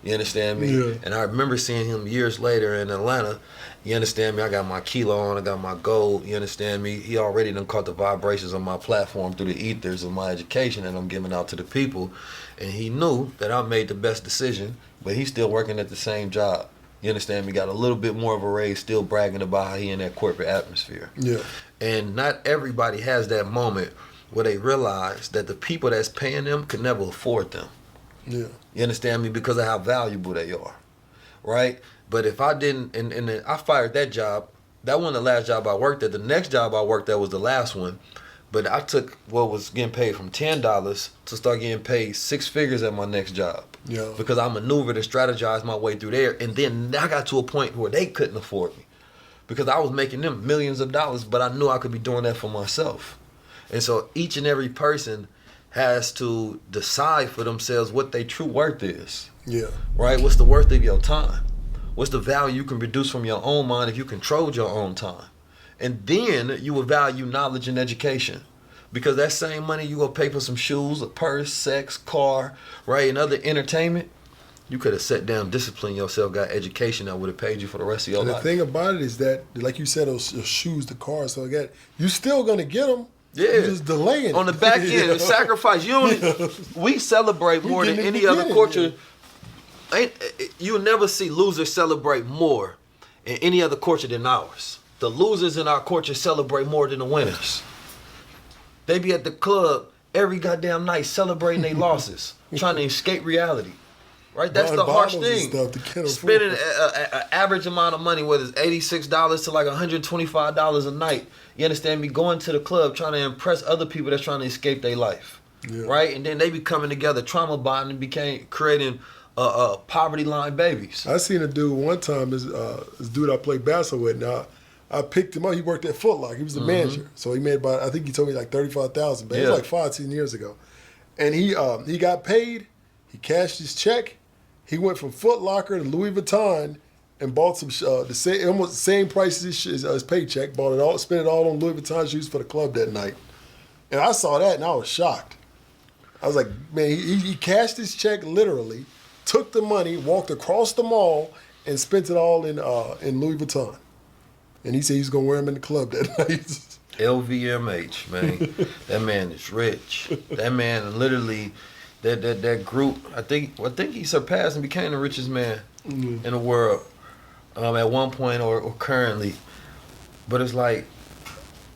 You understand me? Yeah. And I remember seeing him years later in Atlanta. You understand me? I got my kilo on. I got my gold. You understand me? He already done caught the vibrations on my platform through the ethers of my education that I'm giving out to the people. And he knew that I made the best decision, but he's still working at the same job. You understand me? Got a little bit more of a raise, still bragging about how he in that corporate atmosphere. Yeah. And not everybody has that moment where they realize that the people that's paying them could never afford them. Yeah. You understand me? Because of how valuable they are, right? But if I didn't, and then I fired that job. That wasn't the last job I worked at. The next job I worked at was the last one. But I took what was getting paid from $10 to start getting paid 6 figures at my next job. Yeah. Because I maneuvered and strategized my way through there. And then I got to a point where they couldn't afford me. Because I was making them millions of dollars, but I knew I could be doing that for myself. And so each and every person has to decide for themselves what their true worth is. Yeah. Right? What's the worth of your time? What's the value you can produce from your own mind if you controlled your own time? And then you will value knowledge and education. Because that same money you go pay for some shoes, a purse, sex, car, right, and other entertainment, you could have sat down, disciplined yourself, got education that would have paid you for the rest of your And life. the thing about it is that, like you said, those shoes, the cars, so like that, you still gonna get them. Yeah. You're just delaying On the back end, the sacrifice. We celebrate more than any other culture. You'll never see losers celebrate more in any other culture than ours. The losers in our culture celebrate more than the winners. They be at the club every goddamn night celebrating their losses, trying to escape reality. Right? That's the harsh thing. Spending an average amount of money, whether it's $86 to like $125 a night. You understand me? Going to the club trying to impress other people that's trying to escape their life. Yeah. Right? And then they be coming together, trauma bonding, creating poverty line babies. I seen a dude one time, this dude I played basketball with. Now, I picked him up. He worked at Foot Locker. He was the manager. So he made about, I think he told me like $35,000. But it was like 5-10 years ago. And he got paid. He cashed his check. He went from Foot Locker to Louis Vuitton and bought some almost the same price as his paycheck. Bought it all, spent it all on Louis Vuitton shoes for the club that night. And I saw that and I was shocked. I was like, man, he cashed his check literally, took the money, walked across the mall, and spent it all in Louis Vuitton. And he said he's gonna wear them in the club that night. LVMH, man. That man is rich. That man literally, that group, I think he surpassed and became the richest man in the world at one point or currently. But it's like,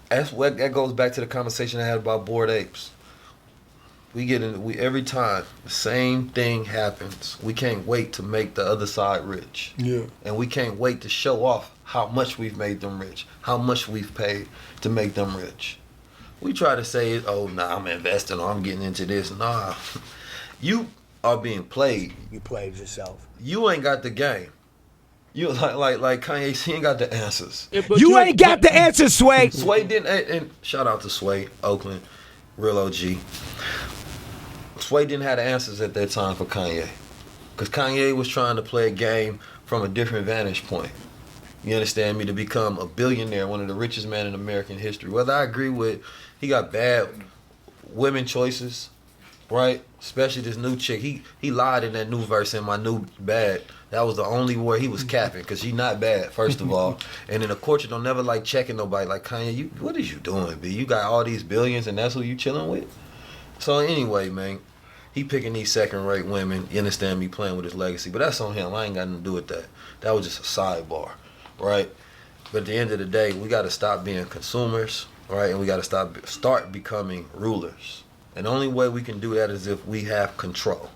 that goes back to the conversation I had about Bored Apes. Every time the same thing happens, we can't wait to make the other side rich. Yeah. And we can't wait to show off how much we've made them rich, how much we've paid to make them rich. We try to say, oh, nah, I'm investing or I'm getting into this. Nah, you are being played. You played yourself. You ain't got the game. You like Kanye, he ain't got the answers. You ain't got the answers, Sway. Sway didn't, and shout out to Sway, Oakland, real OG. Sway didn't have the answers at that time for Kanye. Because Kanye was trying to play a game from a different vantage point. You understand me? To become a billionaire, one of the richest men in American history. Whether I agree with, he got bad women choices, right? Especially this new chick. He lied in that new verse in My New Bad. That was the only word he was capping, because she not bad, first of all. And in the culture, don't never like checking nobody. Like, Kanye, what is you doing, B? You got all these billions and that's who you chilling with? So anyway, man, he picking these second-rate women, you understand me, playing with his legacy. But that's on him. I ain't got nothing to do with that. That was just a sidebar. Right? But at the end of the day, we got to stop being consumers, right? And we got to start becoming rulers. And the only way we can do that is if we have control.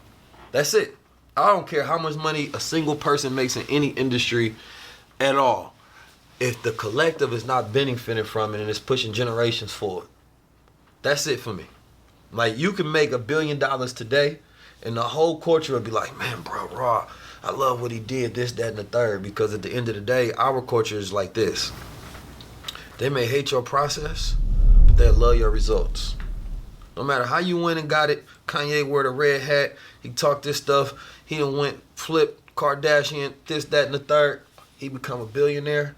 That's it. I don't care how much money a single person makes in any industry at all. If the collective is not benefiting from it and it's pushing generations forward, that's it for me. Like, you can make $1 billion today and the whole culture will be like, man, bro, raw. I love what he did, this, that, and the third, because at the end of the day, our culture is like this. They may hate your process, but they'll love your results. No matter how you went and got it, Kanye wore the red hat, he talked this stuff, he done went flip Kardashian, this, that, and the third. He become a billionaire.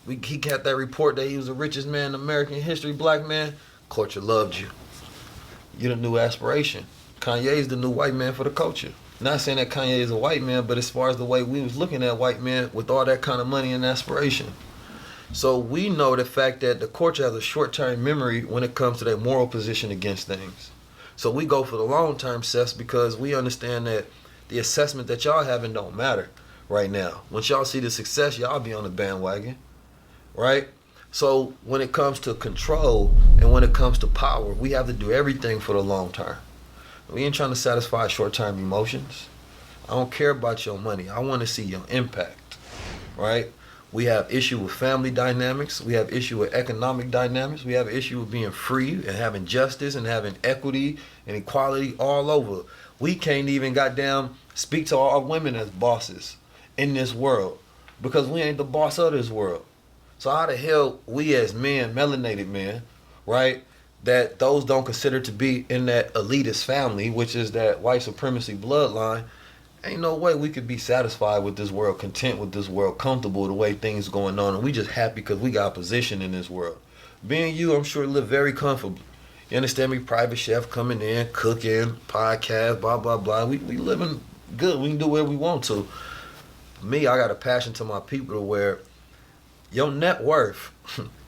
He got that report that he was the richest man in American history, black man. Culture loved you. You're the new aspiration. Kanye's the new white man for the culture. Not saying that Kanye is a white man, but as far as the way we was looking at white men with all that kind of money and aspiration. So we know the fact that the culture has a short-term memory when it comes to their moral position against things. So we go for the long-term steps because we understand that the assessment that y'all having don't matter right now. Once y'all see the success, y'all be on the bandwagon, right? So when it comes to control and when it comes to power, we have to do everything for the long term. We ain't trying to satisfy short-term emotions. I don't care about your money. I want to see your impact, right? We have issue with family dynamics. We have issue with economic dynamics. We have issue with being free and having justice and having equity and equality all over. We can't even goddamn speak to our women as bosses in this world because we ain't the boss of this world. So how the hell we as men, melanated men, right, that those don't consider to be in that elitist family, which is that white supremacy bloodline, ain't no way we could be satisfied with this world, content with this world, comfortable the way things going on, and we just happy because we got a position in this world. Being you, I'm sure, live very comfortably. You understand me? Private chef coming in, cooking, podcast, blah, blah, blah. We living good. We can do whatever we want to. Me, I got a passion to my people to where your net worth,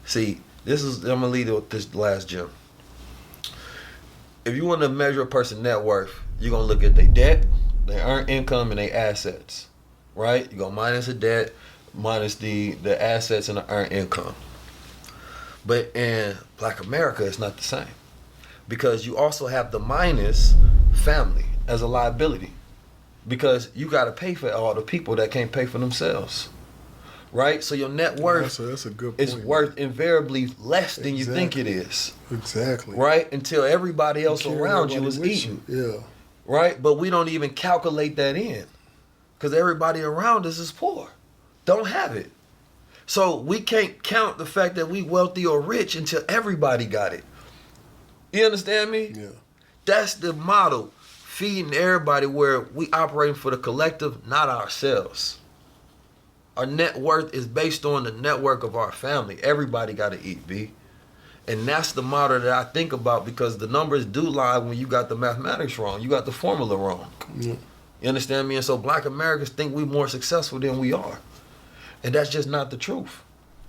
see, I'm going to lead with this last gem. If you want to measure a person's net worth, you're going to look at their debt, their earned income, and their assets, right? You're going to minus the debt, minus the assets and the earned income. But in Black America, it's not the same. Because you also have the minus family as a liability. Because you got to pay for all the people that can't pay for themselves. Right? So your net worth that's a good point, is worth invariably less than you think it is. Exactly. Right? Until everybody else around you is eating. Yeah. Right? But we don't even calculate that in. Because everybody around us is poor. Don't have it. So we can't count the fact that we wealthy or rich until everybody got it. You understand me? Yeah. That's the model. Feeding everybody where we operating for the collective, not ourselves. Our net worth is based on the network of our family. Everybody got to eat, B. And that's the model that I think about because the numbers do lie when you got the mathematics wrong. You got the formula wrong. Yeah. You understand me? And so Black Americans think we're more successful than we are. And that's just not the truth.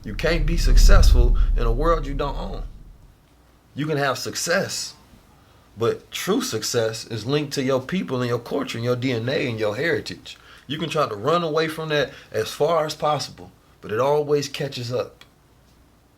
You can't be successful in a world you don't own. You can have success, but true success is linked to your people and your culture and your DNA and your heritage. You can try to run away from that as far as possible, but it always catches up.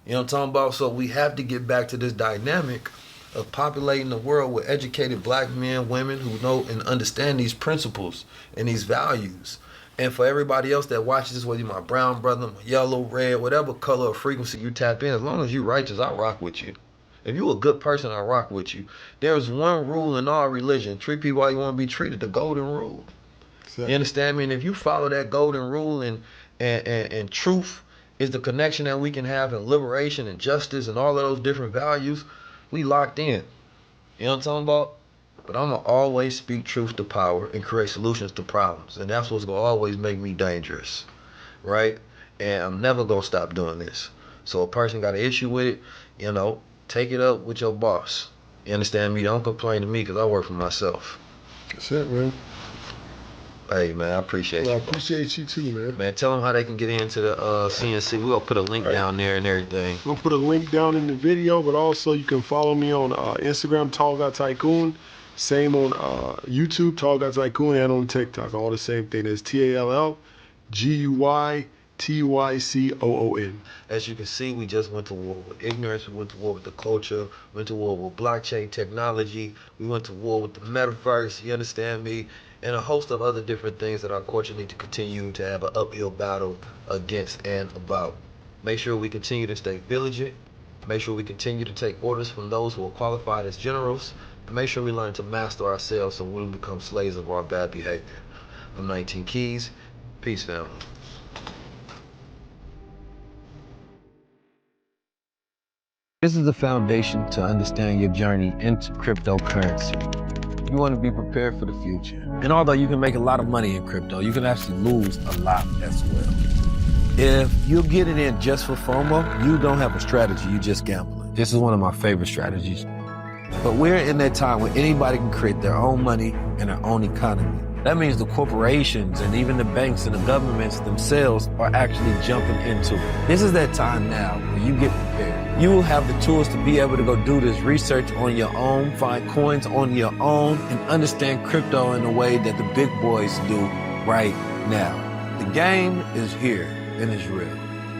You know what I'm talking about? So we have to get back to this dynamic of populating the world with educated Black men, women who know and understand these principles and these values. And for everybody else that watches this, whether you're my brown brother, my yellow, red, whatever color or frequency you tap in, as long as you're righteous, I rock with you. If you're a good person, I rock with you. There's one rule in all religion. Treat people how you want to be treated, the golden rule. Exactly. You understand me? And if you follow that golden rule and truth is the connection that we can have in liberation and justice and all of those different values, we locked in. You know what I'm talking about? But I'm going to always speak truth to power and create solutions to problems. And that's what's going to always make me dangerous. Right? And I'm never going to stop doing this. So a person got an issue with it, you know, take it up with your boss. You understand me? Don't complain to me because I work for myself. That's it, man. Hey, man, I appreciate you. I appreciate you too, man. Man, tell them how they can get into the CNC. We're going to put a link down there and everything. I'm going to put a link down in the video, but also you can follow me on Instagram, TallGuyTy. Same on YouTube, TallGuyTy, and on TikTok. All the same thing. It's TallGuyTycoon. As you can see, we just went to war with ignorance. We went to war with the culture. We went to war with blockchain technology. We went to war with the Metaverse. You understand me? And a host of other different things that our culture need to continue to have an uphill battle against and about. Make sure we continue to stay vigilant. Make sure we continue to take orders from those who are qualified as generals. And make sure we learn to master ourselves so we don't become slaves of our bad behavior. I'm 19 Keys. Peace, family. This is the foundation to understand your journey into cryptocurrency. You want to be prepared for the future. And although you can make a lot of money in crypto, you can actually lose a lot as well. If you get it in just for FOMO, you don't have a strategy, you just gambling. This is one of my favorite strategies. But we're in that time where anybody can create their own money and their own economy. That means the corporations and even the banks and the governments themselves are actually jumping into it. This is that time now where you get prepared. You will have the tools to be able to go do this research on your own, find coins on your own, and understand crypto in a way that the big boys do right now. The game is here and it's real.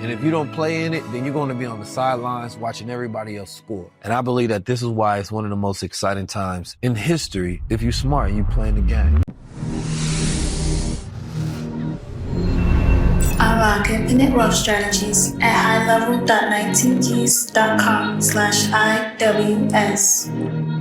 And if you don't play in it, then you're going to be on the sidelines watching everybody else score. And I believe that this is why it's one of the most exciting times in history if you're smart and you playing the game. Unlock infinite wealth strategies at highlevel.19keys.com/IWS.